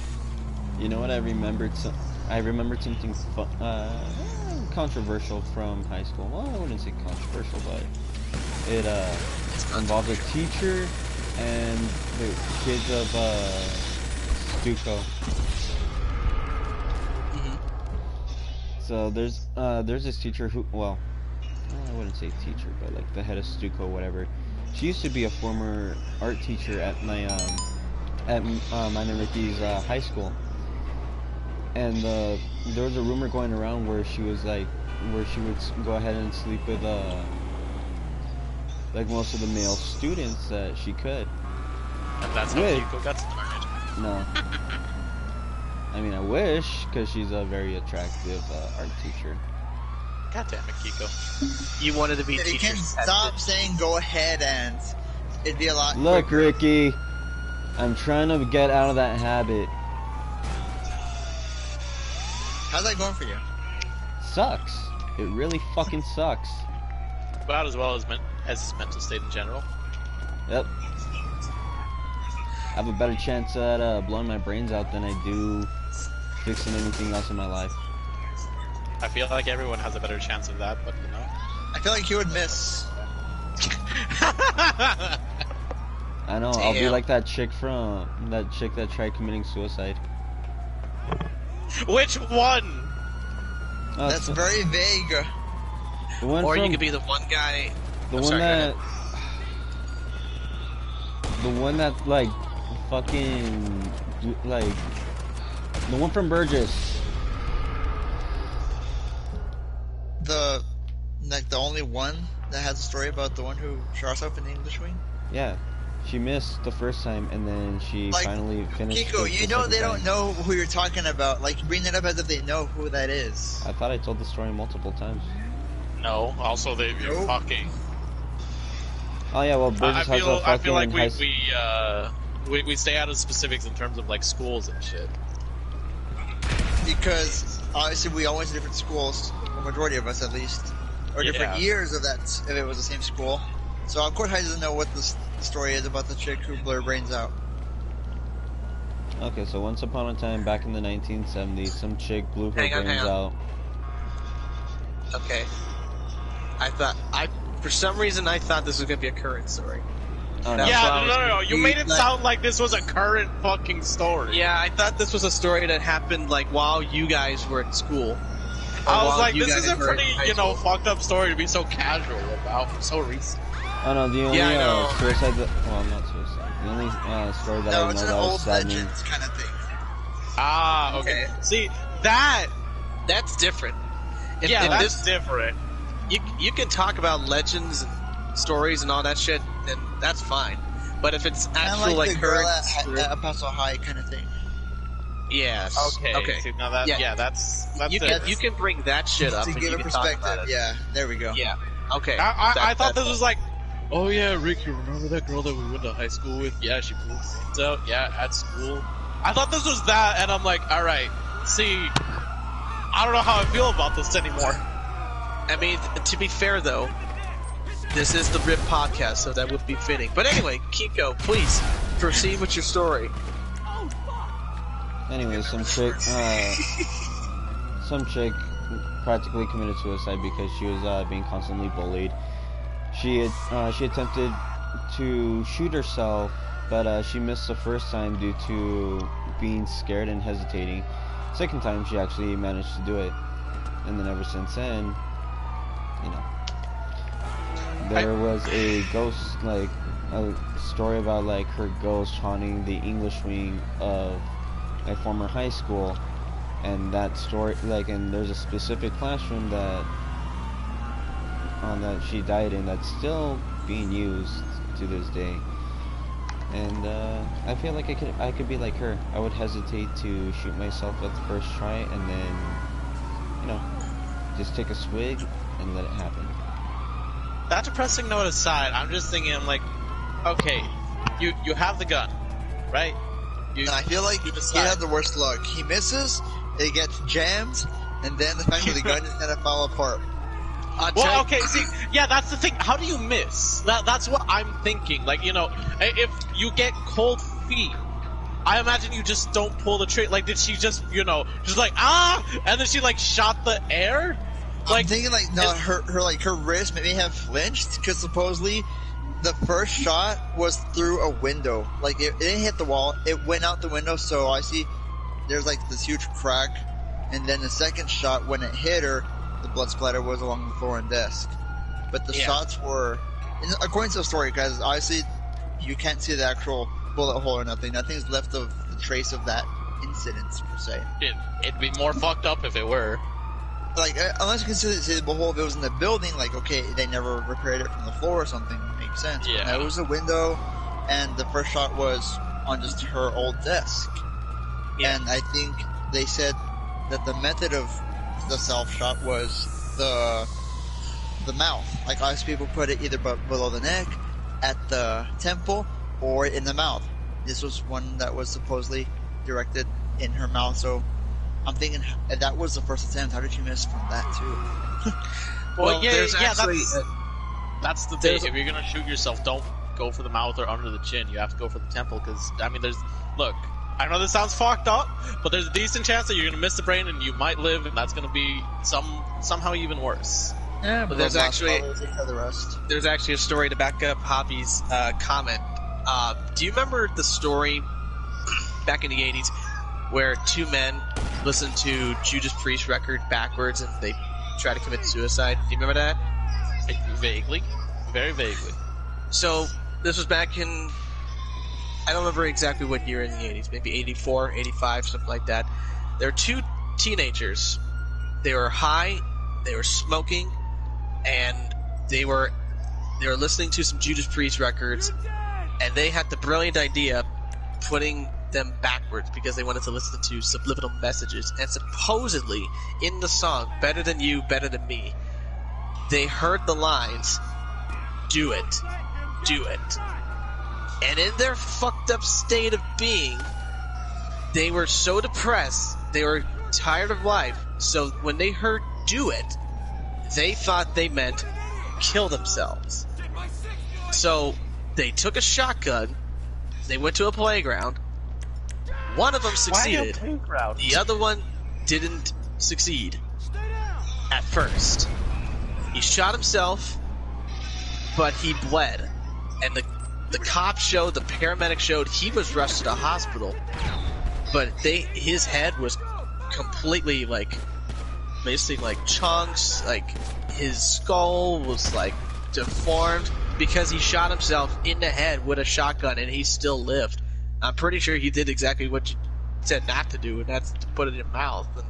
You know what? I remembered something controversial from high school. Well, I wouldn't say controversial, but it involved a teacher and the kids of Stuco. So there's this teacher who, well, I wouldn't say teacher, but like the head of Stuco, whatever. She used to be a former art teacher at mine and Ricky's high school, and there was a rumor going around where she was like, where she would go ahead and sleep with like most of the male students that she could. And that's how Kiko got started. No. I mean, I wish, because she's a very attractive art teacher. God damn it, Kiko. You wanted to be If you can teacher's stop saying go ahead, and it'd be a lot Look, quicker. Ricky, I'm trying to get out of that habit. How's that going for you? Sucks. It really fucking sucks. About as well as his mental state in general. Yep. I have a better chance at blowing my brains out than I do fixing anything else in my life. I feel like everyone has a better chance of that, but I feel like you would miss. I know, I'll be Damn. like that chick that tried committing suicide. Which one? Oh, That's very vague. the one Or from, you could be the one guy. the I'm one sorry, go that ahead. the one that like fucking like the one from Burgess. The only one that has a story about the one who shot herself in the English wing? Yeah. She missed the first time and then she Like, finally finished. Kiko, the you know second they time. don't know who you're talking about. Like, bring it up as if they know who that is. I thought I told the story multiple times. No. Also, they Nope. fucking. Oh yeah, well, Burgess has a I feel like fucking we stay out of specifics in terms of like schools and shit. Because obviously we all went to different schools, the majority of us at least, or different Yeah. years of that if it was the same school. So Court High doesn't know what the story is about the chick who blew her brains out. Okay, so once upon a time, back in the 1970s, some chick blew her Hang on, brains hang out. Okay. For some reason, I thought this was gonna be a current story. Oh, no. That's Yeah, why I was no. You made it like- sound like this was a current fucking story. Yeah, I thought this was a story that happened like while you guys were at school. Or I was while like, you this guys is a were in pretty, high school. fucked up story to be so casual about, so recent. Oh no, the only Yeah, I know. suicide well, not suicide. The only story that No, I it's know an that was old saddening. legends kind of thing. Ah, okay. Okay. See, That's different. If that's this, different. you can talk about legends and stories and all that shit, then that's fine. But if it's Kind of actual like like the girl current, at El Paso High kind of thing. yes, Okay. See, now that, Yeah. that's you different. can bring that shit up To and give you a can talk perspective, about it. yeah, there we go. Yeah. Okay. I thought this was like, oh yeah, Rick, you remember that girl that we went to high school with? Yeah, she blew her brains out. Yeah, at school. I thought this was that, and I'm like, all right. See, I don't know how I feel about this anymore. I mean, to be fair though, this is the RIP podcast, so that would be fitting. But anyway, Kiko, please proceed with your story. Anyway, some chick practically committed suicide because she was being constantly bullied. She attempted to shoot herself, but she missed the first time due to being scared and hesitating. Second time, she actually managed to do it, and then ever since then, you know, there was a ghost, like a story about like her ghost haunting the English wing of my former high school, and that story, like, and there's a specific classroom that she died in that's still being used to this day. And I feel like I could be like her. I would hesitate to shoot myself at the first try, and then, you know, just take a swig and let it happen. That depressing note aside, I'm just thinking, I'm like, okay, you have the gun, right? And I feel like he decide. had the worst luck. He misses, it gets jammed, and then the fact that the gun just kind of fell apart. Well, okay, see, yeah, that's the thing. How do you miss? That's what I'm thinking. Like, you know, if you get cold feet, I imagine you just don't pull the trigger. Like, did she just, you know, just like, and then she, like, shot the air? Like, I'm thinking like, no, her wrist maybe have flinched, because supposedly the first shot was through a window. Like, it didn't hit the wall, it went out the window, so I see there's like this huge crack, and then the second shot, when it hit her, the blood splatter was along the floor and desk. But the shots were, according to the story, because obviously you can't see the actual bullet hole or nothing. Nothing's left of the trace of that incident, per se. it'd be more fucked up if it were. Like, unless you consider the bullet hole, if it was in the building, like, okay, they never repaired it from the floor or something, makes sense. Yeah. But no, it was a window, and the first shot was on just her old desk. Yeah. And I think they said that the method of the self shot was the mouth. Like, obviously people put it either below the neck, at the temple, or in the mouth. This was one that was supposedly directed in her mouth, so I'm thinking if that was the first attempt, how did you miss from that too? Well, there's actually that's the thing. If you're gonna shoot yourself, don't go for the mouth or under the chin. You have to go for the temple, because, I mean, look, I know this sounds fucked up, but there's a decent chance that you're gonna miss the brain and you might live, and that's gonna be somehow even worse. Yeah, but there's actually the rest. There's actually a story to back up Hobby's comment. Do you remember the story back in the 80s where two men listened to Judas Priest record backwards and they tried to commit suicide? Do you remember that? Vaguely, very vaguely. So this was back in, I don't remember exactly what year in the 80s, maybe 84, 85, something like that. There were two teenagers. They were high, they were smoking, and they were listening to some Judas Priest records, and they had the brilliant idea of putting them backwards because they wanted to listen to subliminal messages. And supposedly, in the song "Better Than You, Better Than Me," they heard the lines, "Do it, do it." And in their fucked up state of being, they were so depressed, they were tired of life, so when they heard "do it," they thought they meant kill themselves. So they took a shotgun, they went to a playground, one of them succeeded, the other one didn't succeed at first. He shot himself, but he bled, and the cop showed, the paramedic showed, he was rushed to the hospital, but his head was completely like missing like chunks, like his skull was like deformed because he shot himself in the head with a shotgun and he still lived. I'm pretty sure he did exactly what you said not to do, and that's to put it in your mouth. And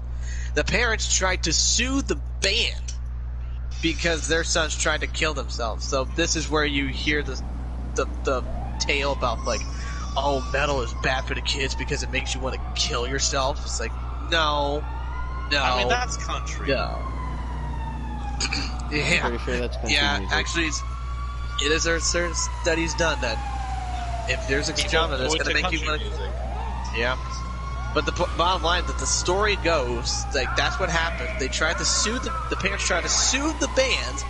the parents tried to sue the band because their sons tried to kill themselves. So this is where you hear the tale about like, oh, metal is bad for the kids because it makes you want to kill yourself. It's like, no. I mean, that's country. No. Yeah. I'm pretty sure that's country music. Actually, there are certain studies done that if there's a genre that's going to make you want to... Yeah. But the bottom line, that the story goes, like, that's what happened. They tried to sue the parents tried to sue the band,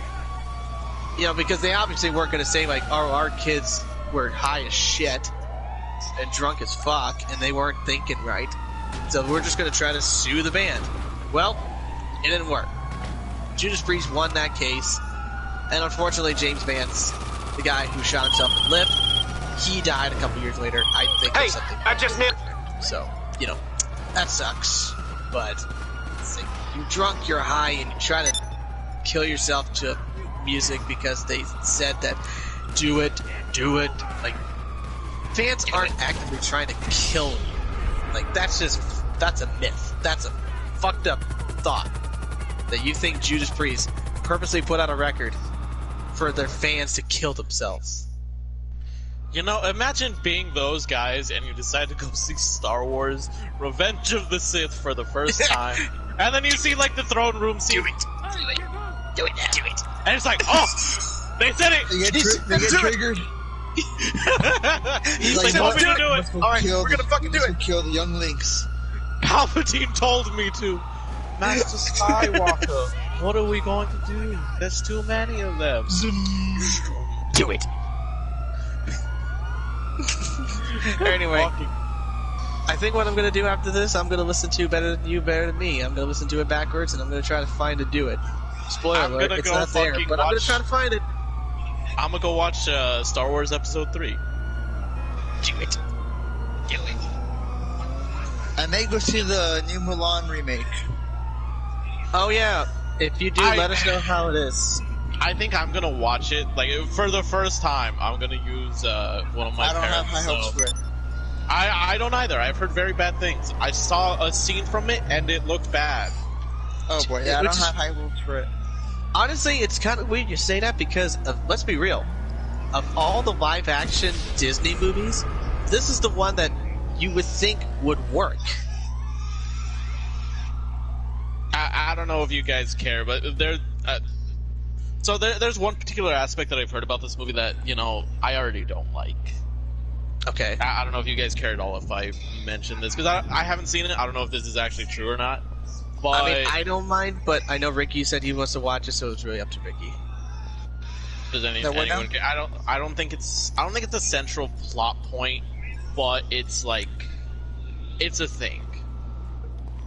you know, because they obviously weren't going to say, like, oh, our kids were high as shit and drunk as fuck, and they weren't thinking right. So we're just going to try to sue the band. Well, it didn't work. Judas Priest won that case, and unfortunately James Vance, the guy who shot himself in the lip, he died a couple years later. I think Hey, something I just knew. so, you know, that sucks. But it's like, you're drunk, you're high, and you try to kill yourself to music because they said that do it. Like, fans aren't actively trying to kill you. Like, that's a myth. That's a fucked up thought. That you think Judas Priest purposely put out a record for their fans to kill themselves. You know, imagine being those guys and you decide to go see Star Wars Revenge of the Sith for the first time, and then you see, like, the throne room scene. Do it. And it's like, oh! They said it! They get triggered. He's like, like, told me to do it! Let's go Alright, kill we're gonna fucking do let's it. go kill the younglings. Palpatine told me to! Master Skywalker, what are we going to do? There's too many of them. Do it. Anyway, I think what I'm going to do after this, I'm going to listen to Better Than You, Better Than Me. I'm going to listen to it backwards, and I'm going to try to find it, do it. Spoiler I'm alert, gonna it's go not there, fucking but I'm going to watch- try to find it. I'm gonna go watch Star Wars Episode 3. Do it. I may go see the new Mulan remake. Oh yeah, if you do, let us know how it is. I think I'm gonna watch it, like, for the first time. I'm gonna use one of my I don't have parents. high hopes for it. I don't either. I've heard very bad things. I saw a scene from it and it looked bad. Oh boy, yeah, I Which don't is- have high hopes for it. Honestly, it's kind of weird you say that because, let's be real, of all the live-action Disney movies, this is the one that you would think would work. I don't know if you guys care, but there's one particular aspect that I've heard about this movie that, you know, I already don't like. Okay. I don't know if you guys care at all if I mention this, because I haven't seen it. I don't know if this is actually true or not. But I mean, I don't mind, but I know Ricky said he wants to watch it, so it's really up to Ricky. does No, what anyone now? care? I don't think it's a central plot point, but it's like, it's a thing.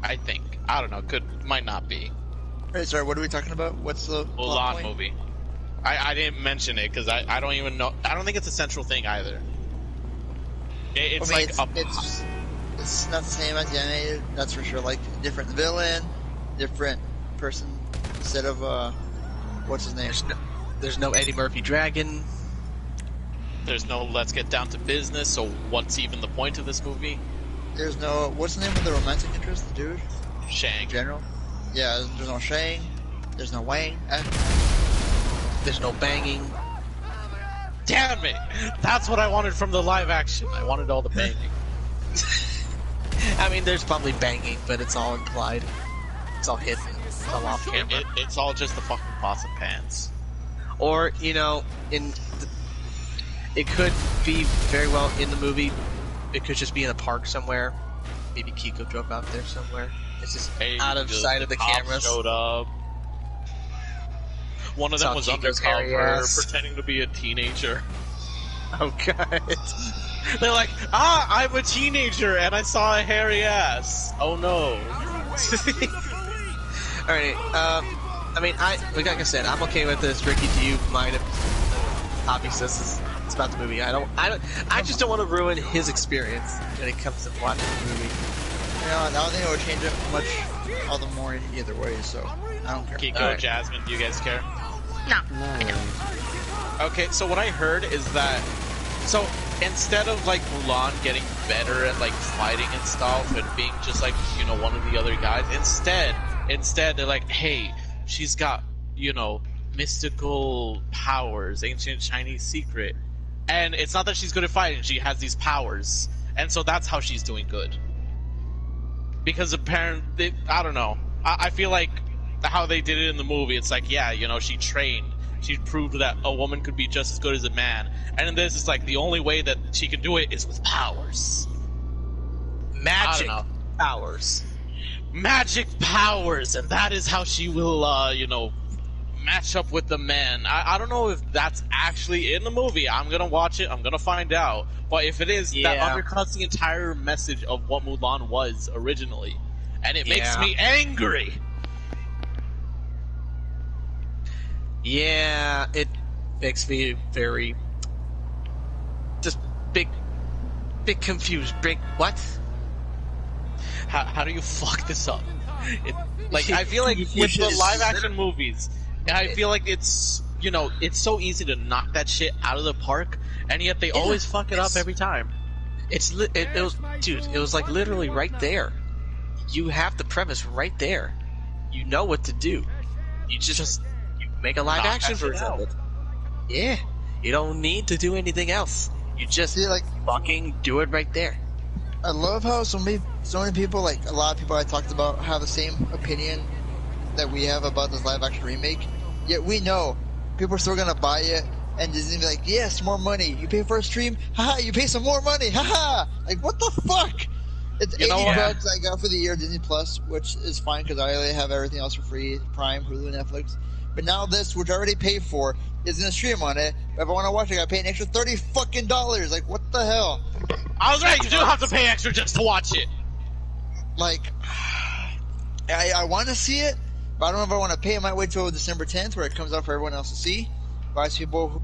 I think. I don't know. Might not be. Wait, sorry, what are we talking about? What's the plot Mulan point? movie. I didn't mention it because I don't even know. I don't think it's a central thing either. It's Okay, like it's not the same as the animated, that's for sure. Like, different villain, different person instead of what's his name? There's no Eddie Murphy dragon. there's no let's get down to business. So what's even the point of this movie? There's no what's the name of the romantic interest, the dude? Shang. In general. Yeah, there's no Shang. There's no Wang. There's no banging. Damn it! That's what I wanted from the live action. I wanted all the banging. I mean, there's probably banging, but it's all implied. It's all hidden. It's all off camera. It's all just the fucking pots and pans. Or, it could be very well in the movie. It could just be in a park somewhere. Maybe Kiko drove out there somewhere. It's just out of sight of the cops cameras. Showed up. One of them Saw was Kiko's hairy undercover, ass. pretending to be a teenager. Oh god. They're like, I'm a teenager and I saw a hairy ass. Oh no. Alright, like I said, I'm okay with this. Ricky, do you mind if Hobby says it's about the movie? I just don't want to ruin his experience when it comes to watching the movie. I don't think it would change it much all the more either way, so I don't care. Kiko, Alright. Jasmine, do you guys care? No, I don't. Okay, so what I heard is that, so instead of like Mulan getting better at like fighting and stuff and being just like, one of the other guys, instead they're like, hey, she's got, mystical powers, ancient Chinese secret. And it's not that she's good at fighting, she has these powers. And so that's how she's doing good. Because apparently, I don't know. I feel like how they did it in the movie, it's like, yeah, she trained. She proved that a woman could be just as good as a man. And in this, it's like the only way that she can do it is with powers. Magic I don't know. powers. Magic powers, and that is how she will, match up with the men. I don't know if that's actually in the movie. I'm gonna watch it. I'm gonna find out. But if it is, that Yeah. undercuts the entire message of what Mulan was originally. And it makes Yeah. me angry. Yeah, it makes me very just big confused. Big what? How do you fuck this up? I feel like with the live action movies, I feel like it's it's so easy to knock that shit out of the park, and yet they always fuck it up every time. It was like literally right there. You have the premise right there. You know what to do. You just you make a live knock action that shit version of out. it. Yeah, you don't need to do anything else. You just See, like, fucking do it right there. I love how so many people, like a lot of people I talked about, have the same opinion that we have about this live action remake. Yet we know people are still gonna buy it, and Disney be like, yes, more money. You pay for a stream, haha. You pay some more money, haha. Like, what the fuck? It's You know $80 what? I got for the year Disney Plus, which is fine because I already have everything else for free: Prime, Hulu, Netflix. But now this, which I already paid for, is gonna stream on it. But if I want to watch it, I gotta pay an extra $30. Like, what the hell? I was right. You do have to pay extra just to watch it. Like, I want to see it, but I don't know if I want to pay. I might wait till December 10th, where it comes out for everyone else to see. But I see people